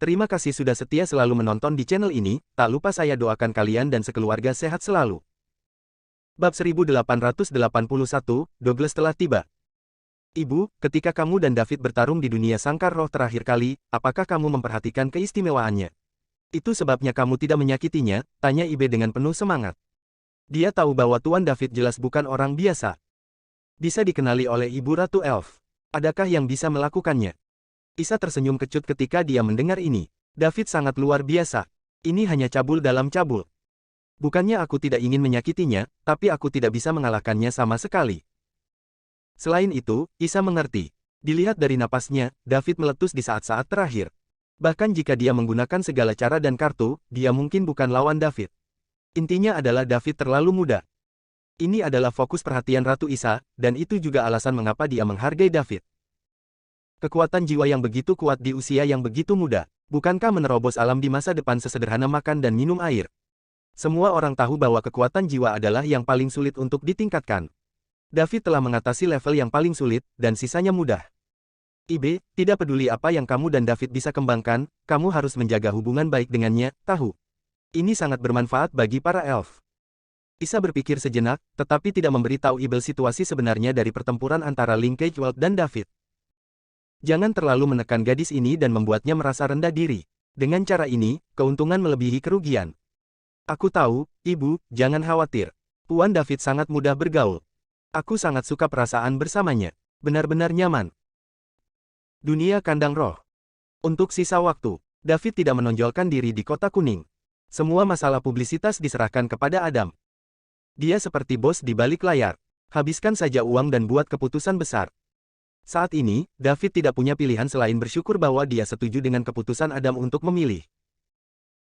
Terima kasih sudah setia selalu menonton di channel ini, tak lupa saya doakan kalian dan sekeluarga sehat selalu. Bab 1881, Douglas telah tiba. Ibu, ketika kamu dan David bertarung di dunia sangkar roh terakhir kali, apakah kamu memperhatikan keistimewaannya? Itu sebabnya kamu tidak menyakitinya, tanya Ibe dengan penuh semangat. Dia tahu bahwa Tuan David jelas bukan orang biasa. Bisa dikenali oleh Ibu Ratu Elf. Adakah yang bisa melakukannya? Isa tersenyum kecut ketika dia mendengar ini. David sangat luar biasa. Ini hanya cabul dalam cabul. Bukannya aku tidak ingin menyakitinya, tapi aku tidak bisa mengalahkannya sama sekali. Selain itu, Isa mengerti. Dilihat dari napasnya, David meletus di saat-saat terakhir. Bahkan jika dia menggunakan segala cara dan kartu, dia mungkin bukan lawan David. Intinya adalah David terlalu muda. Ini adalah fokus perhatian Ratu Isa, dan itu juga alasan mengapa dia menghargai David. Kekuatan jiwa yang begitu kuat di usia yang begitu muda, bukankah menerobos alam di masa depan sesederhana makan dan minum air? Semua orang tahu bahwa kekuatan jiwa adalah yang paling sulit untuk ditingkatkan. David telah mengatasi level yang paling sulit, dan sisanya mudah. Ibe, tidak peduli apa yang kamu dan David bisa kembangkan, kamu harus menjaga hubungan baik dengannya, tahu? Ini sangat bermanfaat bagi para elf. Isa berpikir sejenak, tetapi tidak memberitahu Ibel situasi sebenarnya dari pertempuran antara Linkage dan David. Jangan terlalu menekan gadis ini dan membuatnya merasa rendah diri. Dengan cara ini, keuntungan melebihi kerugian. Aku tahu, Ibu, jangan khawatir. Tuan David sangat mudah bergaul. Aku sangat suka perasaan bersamanya. Benar-benar nyaman. Dunia kandang roh. Untuk sisa waktu, David tidak menonjolkan diri di Kota Kuning. Semua masalah publisitas diserahkan kepada Adam. Dia seperti bos di balik layar. Habiskan saja uang dan buat keputusan besar. Saat ini, David tidak punya pilihan selain bersyukur bahwa dia setuju dengan keputusan Adam untuk memilih.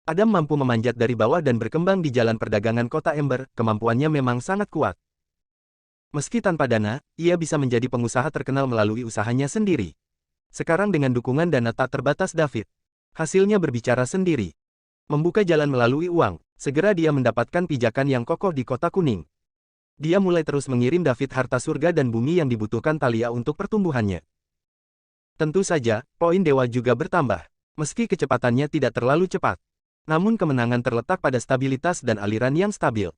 Adam mampu memanjat dari bawah dan berkembang di jalan perdagangan Kota Ember, kemampuannya memang sangat kuat. Meski tanpa dana, ia bisa menjadi pengusaha terkenal melalui usahanya sendiri. Sekarang dengan dukungan dana tak terbatas David, hasilnya berbicara sendiri. Membuka jalan melalui uang, segera dia mendapatkan pijakan yang kokoh di Kota Kuning. Dia mulai terus mengirim David harta surga dan bumi yang dibutuhkan Thalia untuk pertumbuhannya. Tentu saja, poin dewa juga bertambah. Meski kecepatannya tidak terlalu cepat. Namun kemenangan terletak pada stabilitas dan aliran yang stabil.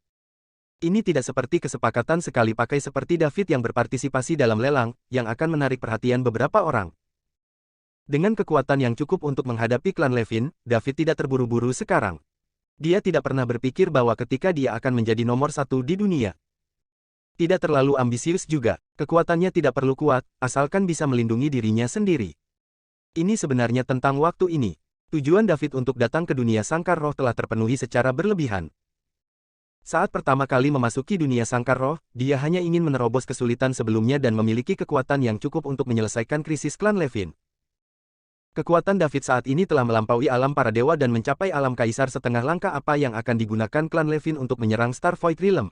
Ini tidak seperti kesepakatan sekali pakai seperti David yang berpartisipasi dalam lelang, yang akan menarik perhatian beberapa orang. Dengan kekuatan yang cukup untuk menghadapi klan Levin, David tidak terburu-buru sekarang. Dia tidak pernah berpikir bahwa ketika dia akan menjadi nomor satu di dunia. Tidak terlalu ambisius juga, kekuatannya tidak perlu kuat, asalkan bisa melindungi dirinya sendiri. Ini sebenarnya tentang waktu ini. Tujuan David untuk datang ke dunia sangkar roh telah terpenuhi secara berlebihan. Saat pertama kali memasuki dunia sangkar roh, dia hanya ingin menerobos kesulitan sebelumnya dan memiliki kekuatan yang cukup untuk menyelesaikan krisis klan Levin. Kekuatan David saat ini telah melampaui alam para dewa dan mencapai alam kaisar setengah langkah apa yang akan digunakan klan Levin untuk menyerang Star Void Realm.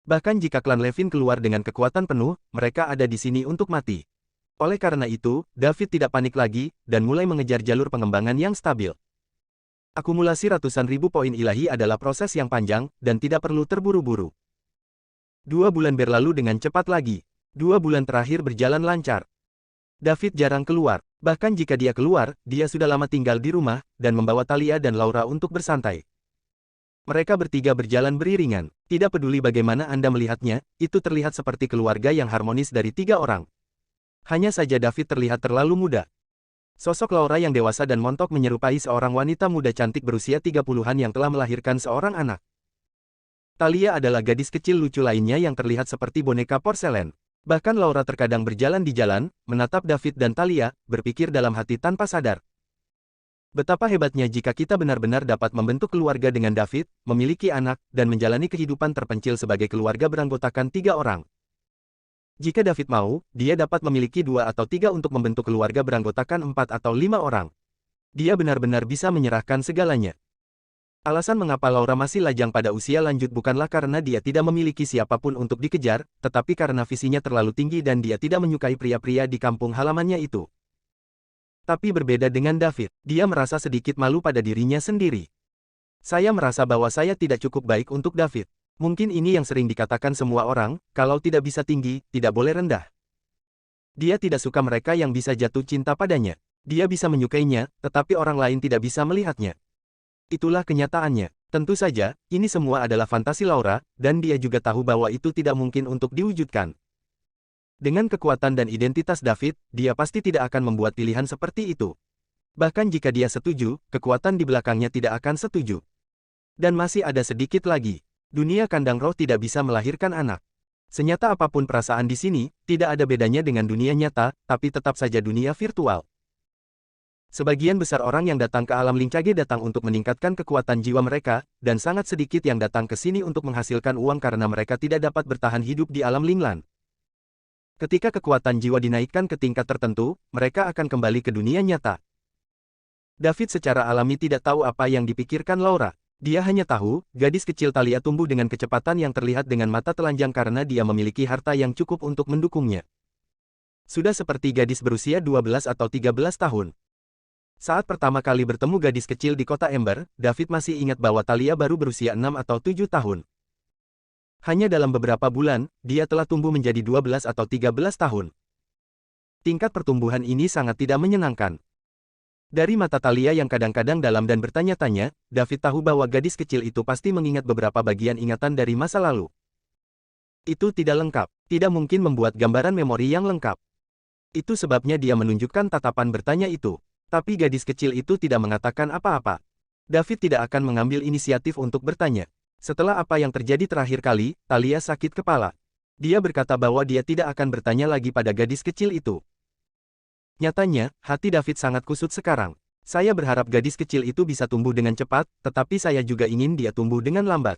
Bahkan jika klan Levin keluar dengan kekuatan penuh, mereka ada di sini untuk mati. Oleh karena itu, David tidak panik lagi, dan mulai mengejar jalur pengembangan yang stabil. Akumulasi ratusan ribu poin ilahi adalah proses yang panjang, dan tidak perlu terburu-buru. 2 bulan berlalu dengan cepat lagi. 2 bulan terakhir berjalan lancar. David jarang keluar, bahkan jika dia keluar, dia sudah lama tinggal di rumah, dan membawa Thalia dan Laura untuk bersantai. Mereka bertiga berjalan beriringan. Tidak peduli bagaimana Anda melihatnya, itu terlihat seperti keluarga yang harmonis dari 3 orang. Hanya saja David terlihat terlalu muda. Sosok Laura yang dewasa dan montok menyerupai seorang wanita muda cantik berusia 30-an yang telah melahirkan seorang anak. Thalia adalah gadis kecil lucu lainnya yang terlihat seperti boneka porselen. Bahkan Laura terkadang berjalan di jalan, menatap David dan Thalia, berpikir dalam hati tanpa sadar. Betapa hebatnya jika kita benar-benar dapat membentuk keluarga dengan David, memiliki anak, dan menjalani kehidupan terpencil sebagai keluarga beranggotakan 3 orang. Jika David mau, dia dapat memiliki 2 atau 3 untuk membentuk keluarga beranggotakan 4 atau 5 orang. Dia benar-benar bisa menyerahkan segalanya. Alasan mengapa Laura masih lajang pada usia lanjut bukanlah karena dia tidak memiliki siapapun untuk dikejar, tetapi karena visinya terlalu tinggi dan dia tidak menyukai pria-pria di kampung halamannya itu. Tapi berbeda dengan David, dia merasa sedikit malu pada dirinya sendiri. Saya merasa bahwa saya tidak cukup baik untuk David. Mungkin ini yang sering dikatakan semua orang, kalau tidak bisa tinggi, tidak boleh rendah. Dia tidak suka mereka yang bisa jatuh cinta padanya. Dia bisa menyukainya, tetapi orang lain tidak bisa melihatnya. Itulah kenyataannya. Tentu saja, ini semua adalah fantasi Laura, dan dia juga tahu bahwa itu tidak mungkin untuk diwujudkan. Dengan kekuatan dan identitas David, dia pasti tidak akan membuat pilihan seperti itu. Bahkan jika dia setuju, kekuatan di belakangnya tidak akan setuju. Dan masih ada sedikit lagi. Dunia kandang roh tidak bisa melahirkan anak. Senyata apapun perasaan di sini, tidak ada bedanya dengan dunia nyata, tapi tetap saja dunia virtual. Sebagian besar orang yang datang ke alam Lincage datang untuk meningkatkan kekuatan jiwa mereka, dan sangat sedikit yang datang ke sini untuk menghasilkan uang karena mereka tidak dapat bertahan hidup di alam Linglan. Ketika kekuatan jiwa dinaikkan ke tingkat tertentu, mereka akan kembali ke dunia nyata. David secara alami tidak tahu apa yang dipikirkan Laura. Dia hanya tahu, gadis kecil Talia tumbuh dengan kecepatan yang terlihat dengan mata telanjang karena dia memiliki harta yang cukup untuk mendukungnya. Sudah seperti gadis berusia 12 atau 13 tahun. Saat pertama kali bertemu gadis kecil di kota Ember, David masih ingat bahwa Talia baru berusia 6 atau 7 tahun. Hanya dalam beberapa bulan, dia telah tumbuh menjadi 12 atau 13 tahun. Tingkat pertumbuhan ini sangat tidak menyenangkan. Dari mata Talia yang kadang-kadang dalam dan bertanya-tanya, David tahu bahwa gadis kecil itu pasti mengingat beberapa bagian ingatan dari masa lalu. Itu tidak lengkap, tidak mungkin membuat gambaran memori yang lengkap. Itu sebabnya dia menunjukkan tatapan bertanya itu. Tapi gadis kecil itu tidak mengatakan apa-apa. David tidak akan mengambil inisiatif untuk bertanya. Setelah apa yang terjadi terakhir kali, Talia sakit kepala. Dia berkata bahwa dia tidak akan bertanya lagi pada gadis kecil itu. Nyatanya, hati David sangat kusut sekarang. Saya berharap gadis kecil itu bisa tumbuh dengan cepat, tetapi saya juga ingin dia tumbuh dengan lambat.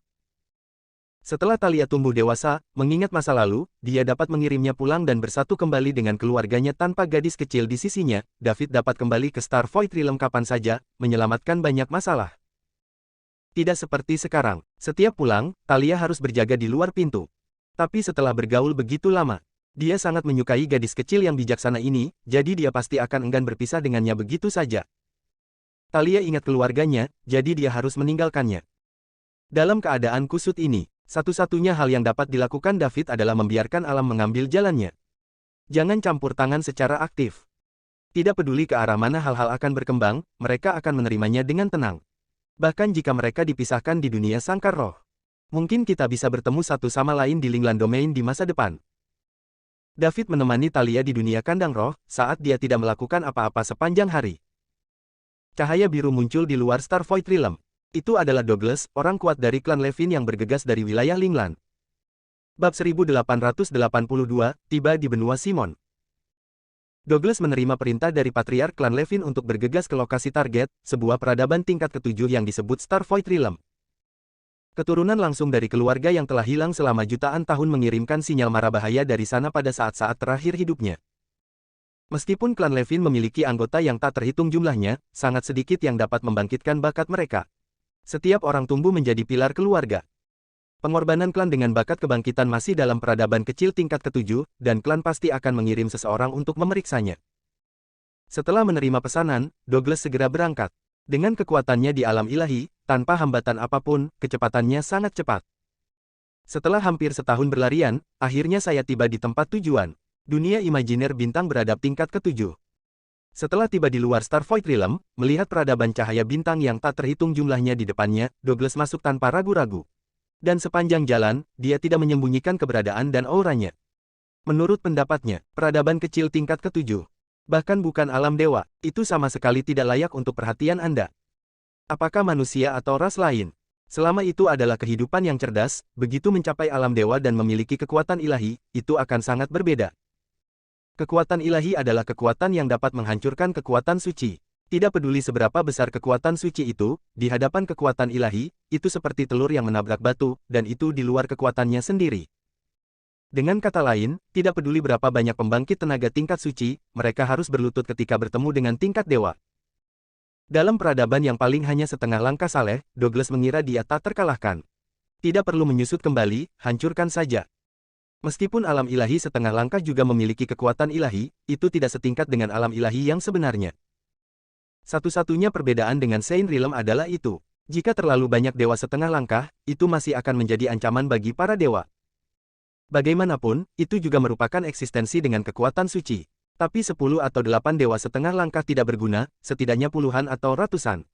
Setelah Talia tumbuh dewasa, mengingat masa lalu, dia dapat mengirimnya pulang dan bersatu kembali dengan keluarganya tanpa gadis kecil di sisinya. David dapat kembali ke Star Void Realm kapan saja, menyelamatkan banyak masalah. Tidak seperti sekarang, setiap pulang, Talia harus berjaga di luar pintu. Tapi setelah bergaul begitu lama, dia sangat menyukai gadis kecil yang bijaksana ini, jadi dia pasti akan enggan berpisah dengannya begitu saja. Talia ingat keluarganya, jadi dia harus meninggalkannya. Dalam keadaan kusut ini, satu-satunya hal yang dapat dilakukan David adalah membiarkan alam mengambil jalannya. Jangan campur tangan secara aktif. Tidak peduli ke arah mana hal-hal akan berkembang, mereka akan menerimanya dengan tenang. Bahkan jika mereka dipisahkan di dunia sangkar roh. Mungkin kita bisa bertemu satu sama lain di Linglan Domain di masa depan. David menemani Talia di dunia kandang roh, saat dia tidak melakukan apa-apa sepanjang hari. Cahaya biru muncul di luar Star Void Realm. Itu adalah Douglas, orang kuat dari klan Levin yang bergegas dari wilayah Linglan. Bab 1882, tiba di benua Simon. Douglas menerima perintah dari Patriark klan Levin untuk bergegas ke lokasi target, sebuah peradaban tingkat ke-7 yang disebut Star Void Realm. Keturunan langsung dari keluarga yang telah hilang selama jutaan tahun mengirimkan sinyal mara bahaya dari sana pada saat-saat terakhir hidupnya. Meskipun klan Levin memiliki anggota yang tak terhitung jumlahnya, sangat sedikit yang dapat membangkitkan bakat mereka. Setiap orang tumbuh menjadi pilar keluarga. Pengorbanan klan dengan bakat kebangkitan masih dalam peradaban kecil tingkat ke-7, dan klan pasti akan mengirim seseorang untuk memeriksanya. Setelah menerima pesanan, Douglas segera berangkat. Dengan kekuatannya di alam ilahi, tanpa hambatan apapun, kecepatannya sangat cepat. Setelah hampir setahun berlarian, akhirnya saya tiba di tempat tujuan. Dunia imajiner bintang beradab tingkat ke-7. Setelah tiba di luar Star Void Realm, melihat peradaban cahaya bintang yang tak terhitung jumlahnya di depannya, Douglas masuk tanpa ragu-ragu. Dan sepanjang jalan, dia tidak menyembunyikan keberadaan dan auranya. Menurut pendapatnya, peradaban kecil tingkat ke-7, bahkan bukan alam dewa, itu sama sekali tidak layak untuk perhatian Anda. Apakah manusia atau ras lain? Selama itu adalah kehidupan yang cerdas, begitu mencapai alam dewa dan memiliki kekuatan ilahi, itu akan sangat berbeda. Kekuatan ilahi adalah kekuatan yang dapat menghancurkan kekuatan suci. Tidak peduli seberapa besar kekuatan suci itu, di hadapan kekuatan ilahi, itu seperti telur yang menabrak batu, dan itu di luar kekuatannya sendiri. Dengan kata lain, tidak peduli berapa banyak pembangkit tenaga tingkat suci, mereka harus berlutut ketika bertemu dengan tingkat dewa. Dalam peradaban yang paling hanya setengah langkah saleh, Douglas mengira dia tak terkalahkan. Tidak perlu menyusut kembali, hancurkan saja. Meskipun alam ilahi setengah langkah juga memiliki kekuatan ilahi, itu tidak setingkat dengan alam ilahi yang sebenarnya. Satu-satunya perbedaan dengan Saint Realm adalah itu. Jika terlalu banyak dewa setengah langkah, itu masih akan menjadi ancaman bagi para dewa. Bagaimanapun, itu juga merupakan eksistensi dengan kekuatan suci. Tapi 10 atau 8 dewa setengah langkah tidak berguna, setidaknya puluhan atau ratusan.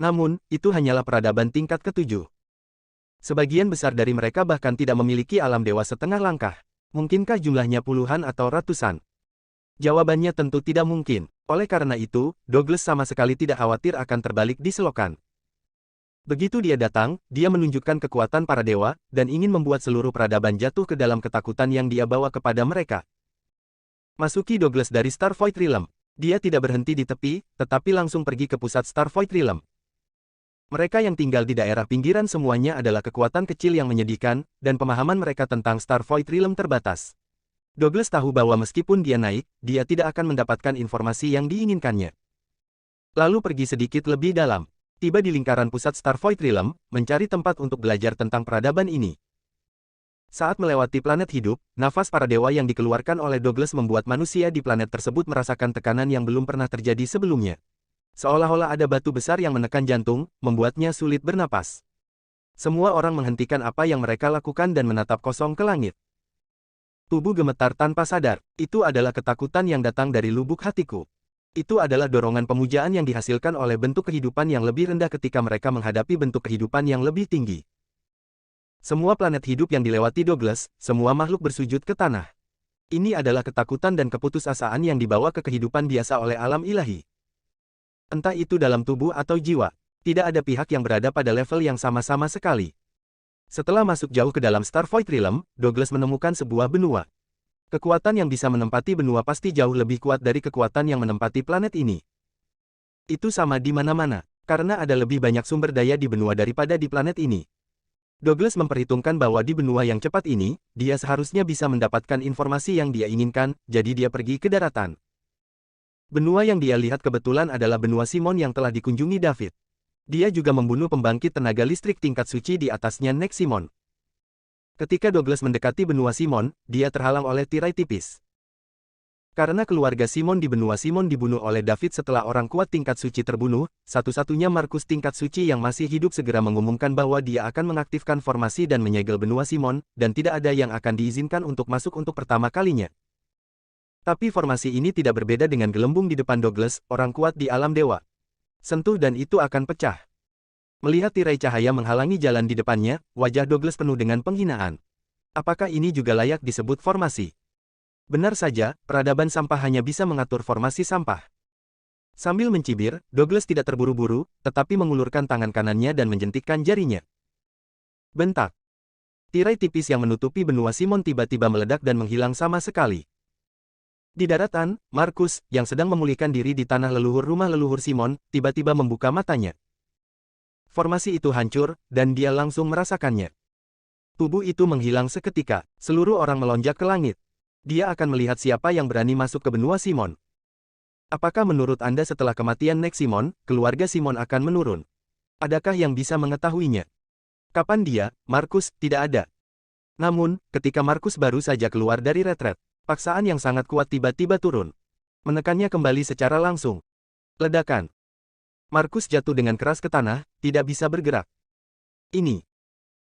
Namun, itu hanyalah peradaban tingkat ketujuh. Sebagian besar dari mereka bahkan tidak memiliki alam dewa setengah langkah. Mungkinkah jumlahnya puluhan atau ratusan? Jawabannya tentu tidak mungkin. Oleh karena itu, Douglas sama sekali tidak khawatir akan terbalik di selokan. Begitu dia datang, dia menunjukkan kekuatan para dewa, dan ingin membuat seluruh peradaban jatuh ke dalam ketakutan yang dia bawa kepada mereka. Masuki Douglas dari Starvoid Realm. Dia tidak berhenti di tepi, tetapi langsung pergi ke pusat Starvoid Realm. Mereka yang tinggal di daerah pinggiran semuanya adalah kekuatan kecil yang menyedihkan, dan pemahaman mereka tentang Starvoid Realm terbatas. Douglas tahu bahwa meskipun dia naik, dia tidak akan mendapatkan informasi yang diinginkannya. Lalu pergi sedikit lebih dalam. Tiba di lingkaran pusat Starvoid Realm, mencari tempat untuk belajar tentang peradaban ini. Saat melewati planet hidup, nafas para dewa yang dikeluarkan oleh Douglas membuat manusia di planet tersebut merasakan tekanan yang belum pernah terjadi sebelumnya. Seolah-olah ada batu besar yang menekan jantung, membuatnya sulit bernapas. Semua orang menghentikan apa yang mereka lakukan dan menatap kosong ke langit. Tubuh gemetar tanpa sadar. Itu adalah ketakutan yang datang dari lubuk hatiku. Itu adalah dorongan pemujaan yang dihasilkan oleh bentuk kehidupan yang lebih rendah ketika mereka menghadapi bentuk kehidupan yang lebih tinggi. Semua planet hidup yang dilewati Douglas, semua makhluk bersujud ke tanah. Ini adalah ketakutan dan keputusasaan yang dibawa ke kehidupan biasa oleh alam ilahi. Entah itu dalam tubuh atau jiwa, tidak ada pihak yang berada pada level yang sama-sama sekali. Setelah masuk jauh ke dalam Starvoid Realm, Douglas menemukan sebuah benua. Kekuatan yang bisa menempati benua pasti jauh lebih kuat dari kekuatan yang menempati planet ini. Itu sama di mana-mana, karena ada lebih banyak sumber daya di benua daripada di planet ini. Douglas memperhitungkan bahwa di benua yang cepat ini, dia seharusnya bisa mendapatkan informasi yang dia inginkan, jadi dia pergi ke daratan. Benua yang dia lihat kebetulan adalah benua Simon yang telah dikunjungi David. Dia juga membunuh pembangkit tenaga listrik tingkat suci di atasnya Nex Simon. Ketika Douglas mendekati benua Simon, dia terhalang oleh tirai tipis. Karena keluarga Simon di benua Simon dibunuh oleh David setelah orang kuat tingkat suci terbunuh, satu-satunya Markus tingkat suci yang masih hidup segera mengumumkan bahwa dia akan mengaktifkan formasi dan menyegel benua Simon, dan tidak ada yang akan diizinkan untuk masuk untuk pertama kalinya. Tapi formasi ini tidak berbeda dengan gelembung di depan Douglas, orang kuat di alam dewa. Sentuh dan itu akan pecah. Melihat tirai cahaya menghalangi jalan di depannya, wajah Douglas penuh dengan penghinaan. Apakah ini juga layak disebut formasi? Benar saja, peradaban sampah hanya bisa mengatur formasi sampah. Sambil mencibir, Douglas tidak terburu-buru, tetapi mengulurkan tangan kanannya dan menjentikkan jarinya. Bentak. Tirai tipis yang menutupi benua Simon tiba-tiba meledak dan menghilang sama sekali. Di daratan, Markus, yang sedang memulihkan diri di tanah leluhur rumah leluhur Simon, tiba-tiba membuka matanya. Formasi itu hancur, dan dia langsung merasakannya. Tubuh itu menghilang seketika, seluruh orang melonjak ke langit. Dia akan melihat siapa yang berani masuk ke benua Simon. Apakah menurut Anda setelah kematian Nex Simon, keluarga Simon akan menurun? Adakah yang bisa mengetahuinya? Kapan dia, Markus, tidak ada. Namun, ketika Markus baru saja keluar dari retret, paksaan yang sangat kuat tiba-tiba turun. Menekannya kembali secara langsung. Ledakan. Markus jatuh dengan keras ke tanah, tidak bisa bergerak. Ini.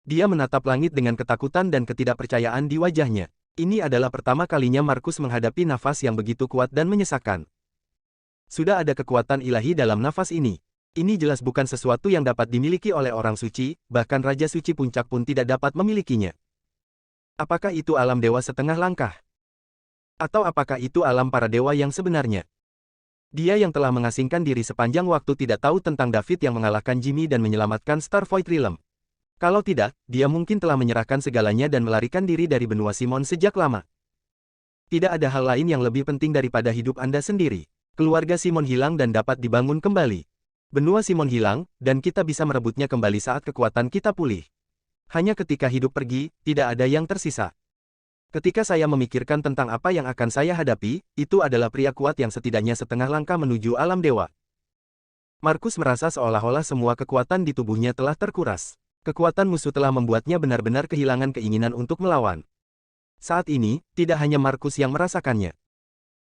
Dia menatap langit dengan ketakutan dan ketidakpercayaan di wajahnya. Ini adalah pertama kalinya Markus menghadapi nafas yang begitu kuat dan menyesakan. Sudah ada kekuatan ilahi dalam nafas ini. Ini jelas bukan sesuatu yang dapat dimiliki oleh orang suci, bahkan Raja Suci Puncak pun tidak dapat memilikinya. Apakah itu alam dewa setengah langkah? Atau apakah itu alam para dewa yang sebenarnya? Dia yang telah mengasingkan diri sepanjang waktu tidak tahu tentang David yang mengalahkan Jimmy dan menyelamatkan Starvoid Realm. Kalau tidak, dia mungkin telah menyerahkan segalanya dan melarikan diri dari benua Simon sejak lama. Tidak ada hal lain yang lebih penting daripada hidup Anda sendiri. Keluarga Simon hilang dan dapat dibangun kembali. Benua Simon hilang, dan kita bisa merebutnya kembali saat kekuatan kita pulih. Hanya ketika hidup pergi, tidak ada yang tersisa. Ketika saya memikirkan tentang apa yang akan saya hadapi, itu adalah pria kuat yang setidaknya setengah langkah menuju alam dewa. Markus merasa seolah-olah semua kekuatan di tubuhnya telah terkuras. Kekuatan musuh telah membuatnya benar-benar kehilangan keinginan untuk melawan. Saat ini, tidak hanya Markus yang merasakannya.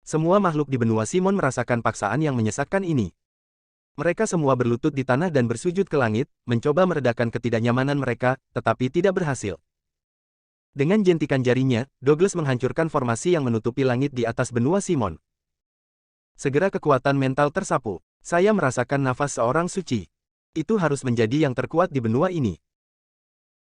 Semua makhluk di benua Simon merasakan paksaan yang menyesakkan ini. Mereka semua berlutut di tanah dan bersujud ke langit, mencoba meredakan ketidaknyamanan mereka, tetapi tidak berhasil. Dengan jentikan jarinya, Douglas menghancurkan formasi yang menutupi langit di atas benua Simon. Segera kekuatan mental tersapu. Saya merasakan nafas seorang suci. Itu harus menjadi yang terkuat di benua ini.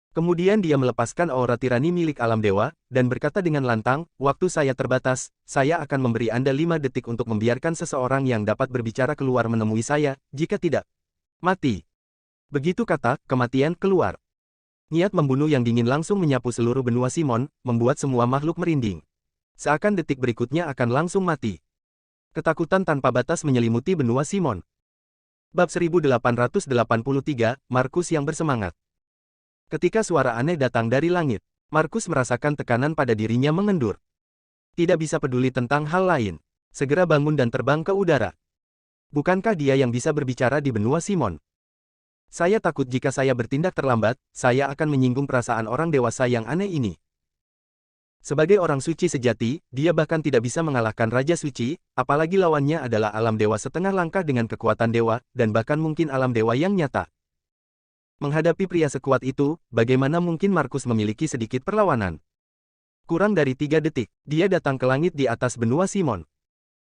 Kemudian dia melepaskan aura tirani milik alam dewa, dan berkata dengan lantang, waktu saya terbatas, saya akan memberi Anda 5 detik untuk membiarkan seseorang yang dapat berbicara keluar menemui saya, jika tidak, mati. Begitu kata, kematian keluar. Niat membunuh yang dingin langsung menyapu seluruh benua Simon, membuat semua makhluk merinding. Seakan detik berikutnya akan langsung mati. Ketakutan tanpa batas menyelimuti benua Simon. Bab 1883, Markus yang bersemangat. Ketika suara aneh datang dari langit, Markus merasakan tekanan pada dirinya mengendur. Tidak bisa peduli tentang hal lain. Segera bangun dan terbang ke udara. Bukankah dia yang bisa berbicara di benua Simon? Saya takut jika saya bertindak terlambat, saya akan menyinggung perasaan orang dewasa yang aneh ini. Sebagai orang suci sejati, dia bahkan tidak bisa mengalahkan Raja Suci, apalagi lawannya adalah alam dewa setengah langkah dengan kekuatan dewa, dan bahkan mungkin alam dewa yang nyata. Menghadapi pria sekuat itu, bagaimana mungkin Markus memiliki sedikit perlawanan? Kurang dari 3 detik, dia datang ke langit di atas benua Simon.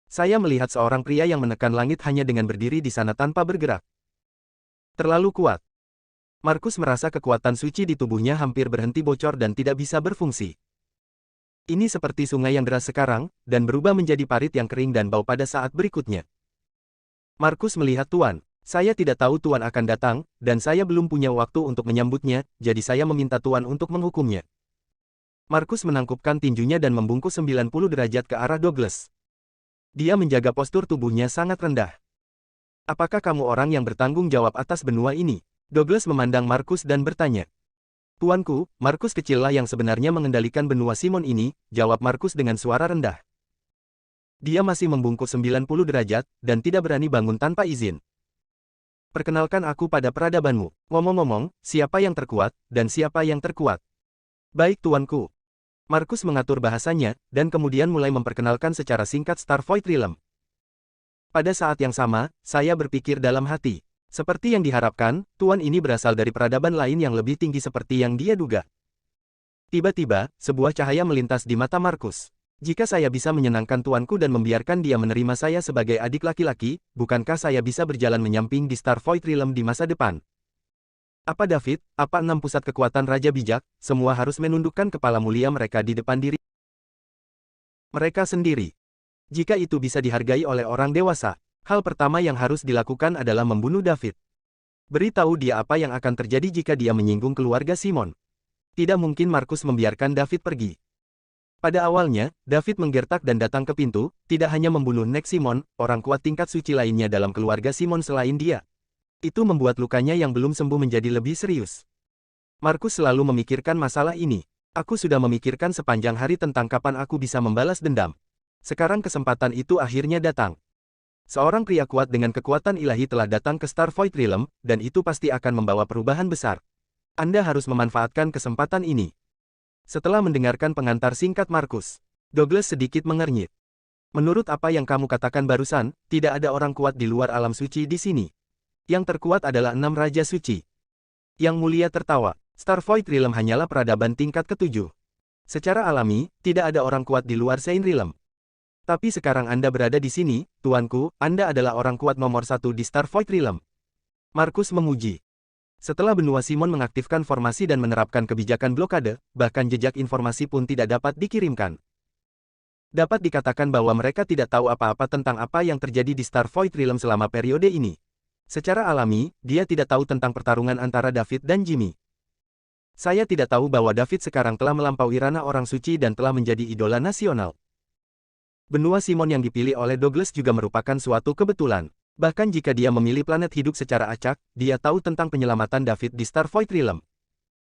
Saya melihat seorang pria yang menekan langit hanya dengan berdiri di sana tanpa bergerak. Terlalu kuat. Markus merasa kekuatan suci di tubuhnya hampir berhenti bocor dan tidak bisa berfungsi. Ini seperti sungai yang deras sekarang, dan berubah menjadi parit yang kering dan bau pada saat berikutnya. Markus melihat Tuan. Saya tidak tahu Tuan akan datang, dan saya belum punya waktu untuk menyambutnya, jadi saya meminta Tuan untuk menghukumnya. Markus menangkupkan tinjunya dan membungkuk 90 derajat ke arah Douglas. Dia menjaga postur tubuhnya sangat rendah. Apakah kamu orang yang bertanggung jawab atas benua ini? Douglas memandang Markus dan bertanya. Tuanku, Markus kecillah yang sebenarnya mengendalikan benua Simon ini, jawab Markus dengan suara rendah. Dia masih membungkuk 90 derajat, dan tidak berani bangun tanpa izin. Perkenalkan aku pada peradabanmu. Ngomong-ngomong, siapa yang terkuat, dan siapa yang terkuat? Baik tuanku. Markus mengatur bahasanya, dan kemudian mulai memperkenalkan secara singkat Starvoid Realm. Pada saat yang sama, saya berpikir dalam hati. Seperti yang diharapkan, Tuan ini berasal dari peradaban lain yang lebih tinggi seperti yang dia duga. Tiba-tiba, sebuah cahaya melintas di mata Markus. Jika saya bisa menyenangkan tuanku dan membiarkan dia menerima saya sebagai adik laki-laki, bukankah saya bisa berjalan menyamping di Starvoid Realm di masa depan? Apa David, apa 6 pusat kekuatan Raja Bijak, semua harus menundukkan kepala mulia mereka di depan diri mereka sendiri. Jika itu bisa dihargai oleh orang dewasa, hal pertama yang harus dilakukan adalah membunuh David. Beritahu dia apa yang akan terjadi jika dia menyinggung keluarga Simon. Tidak mungkin Markus membiarkan David pergi. Pada awalnya, David menggertak dan datang ke pintu, tidak hanya membunuh Nek Simon, orang kuat tingkat suci lainnya dalam keluarga Simon selain dia. Itu membuat lukanya yang belum sembuh menjadi lebih serius. Markus selalu memikirkan masalah ini. Aku sudah memikirkan sepanjang hari tentang kapan aku bisa membalas dendam. Sekarang kesempatan itu akhirnya datang. Seorang pria kuat dengan kekuatan ilahi telah datang ke Starvoid Realm, dan itu pasti akan membawa perubahan besar. Anda harus memanfaatkan kesempatan ini. Setelah mendengarkan pengantar singkat Markus, Douglas sedikit mengernyit. Menurut apa yang kamu katakan barusan, tidak ada orang kuat di luar alam suci di sini. Yang terkuat adalah 6 Raja Suci. Yang Mulia tertawa. Starvoid Realm hanyalah peradaban tingkat ke-7. Secara alami, tidak ada orang kuat di luar Sein Realm. Tapi sekarang Anda berada di sini, tuanku, Anda adalah orang kuat nomor 1 di Starvoid Realm. Markus memuji. Setelah benua Simon mengaktifkan formasi dan menerapkan kebijakan blokade, bahkan jejak informasi pun tidak dapat dikirimkan. Dapat dikatakan bahwa mereka tidak tahu apa-apa tentang apa yang terjadi di Starvoid Realm selama periode ini. Secara alami, dia tidak tahu tentang pertarungan antara David dan Jimmy. Saya tidak tahu bahwa David sekarang telah melampaui ranah orang suci dan telah menjadi idola nasional. Benua Simon yang dipilih oleh Douglas juga merupakan suatu kebetulan. Bahkan jika dia memilih planet hidup secara acak, dia tahu tentang penyelamatan David di Starvoid Realm.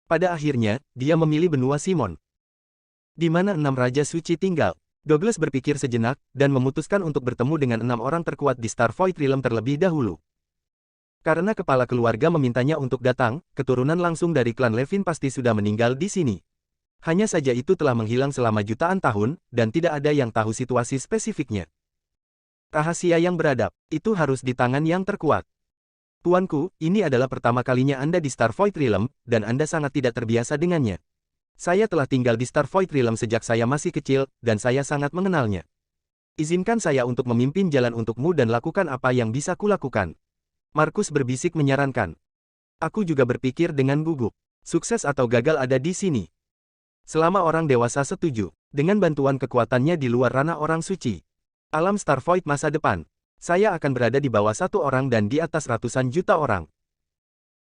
Pada akhirnya, dia memilih benua Simon. Di mana 6 Raja Suci tinggal. Douglas berpikir sejenak, dan memutuskan untuk bertemu dengan 6 orang terkuat di Starvoid Realm terlebih dahulu. Karena kepala keluarga memintanya untuk datang, keturunan langsung dari klan Levin pasti sudah meninggal di sini. Hanya saja itu telah menghilang selama jutaan tahun, dan tidak ada yang tahu situasi spesifiknya. Rahasia yang beradab, itu harus di tangan yang terkuat. Tuanku, ini adalah pertama kalinya Anda di Starvoid Realm, dan Anda sangat tidak terbiasa dengannya. Saya telah tinggal di Star Void Realm sejak saya masih kecil, dan saya sangat mengenalnya. Izinkan saya untuk memimpin jalan untukmu dan lakukan apa yang bisa kulakukan. Markus berbisik menyarankan. Aku juga berpikir dengan gugup. Sukses atau gagal ada di sini. Selama orang dewasa setuju, dengan bantuan kekuatannya di luar ranah orang suci. Alam Star Void masa depan. Saya akan berada di bawah satu orang dan di atas ratusan juta orang.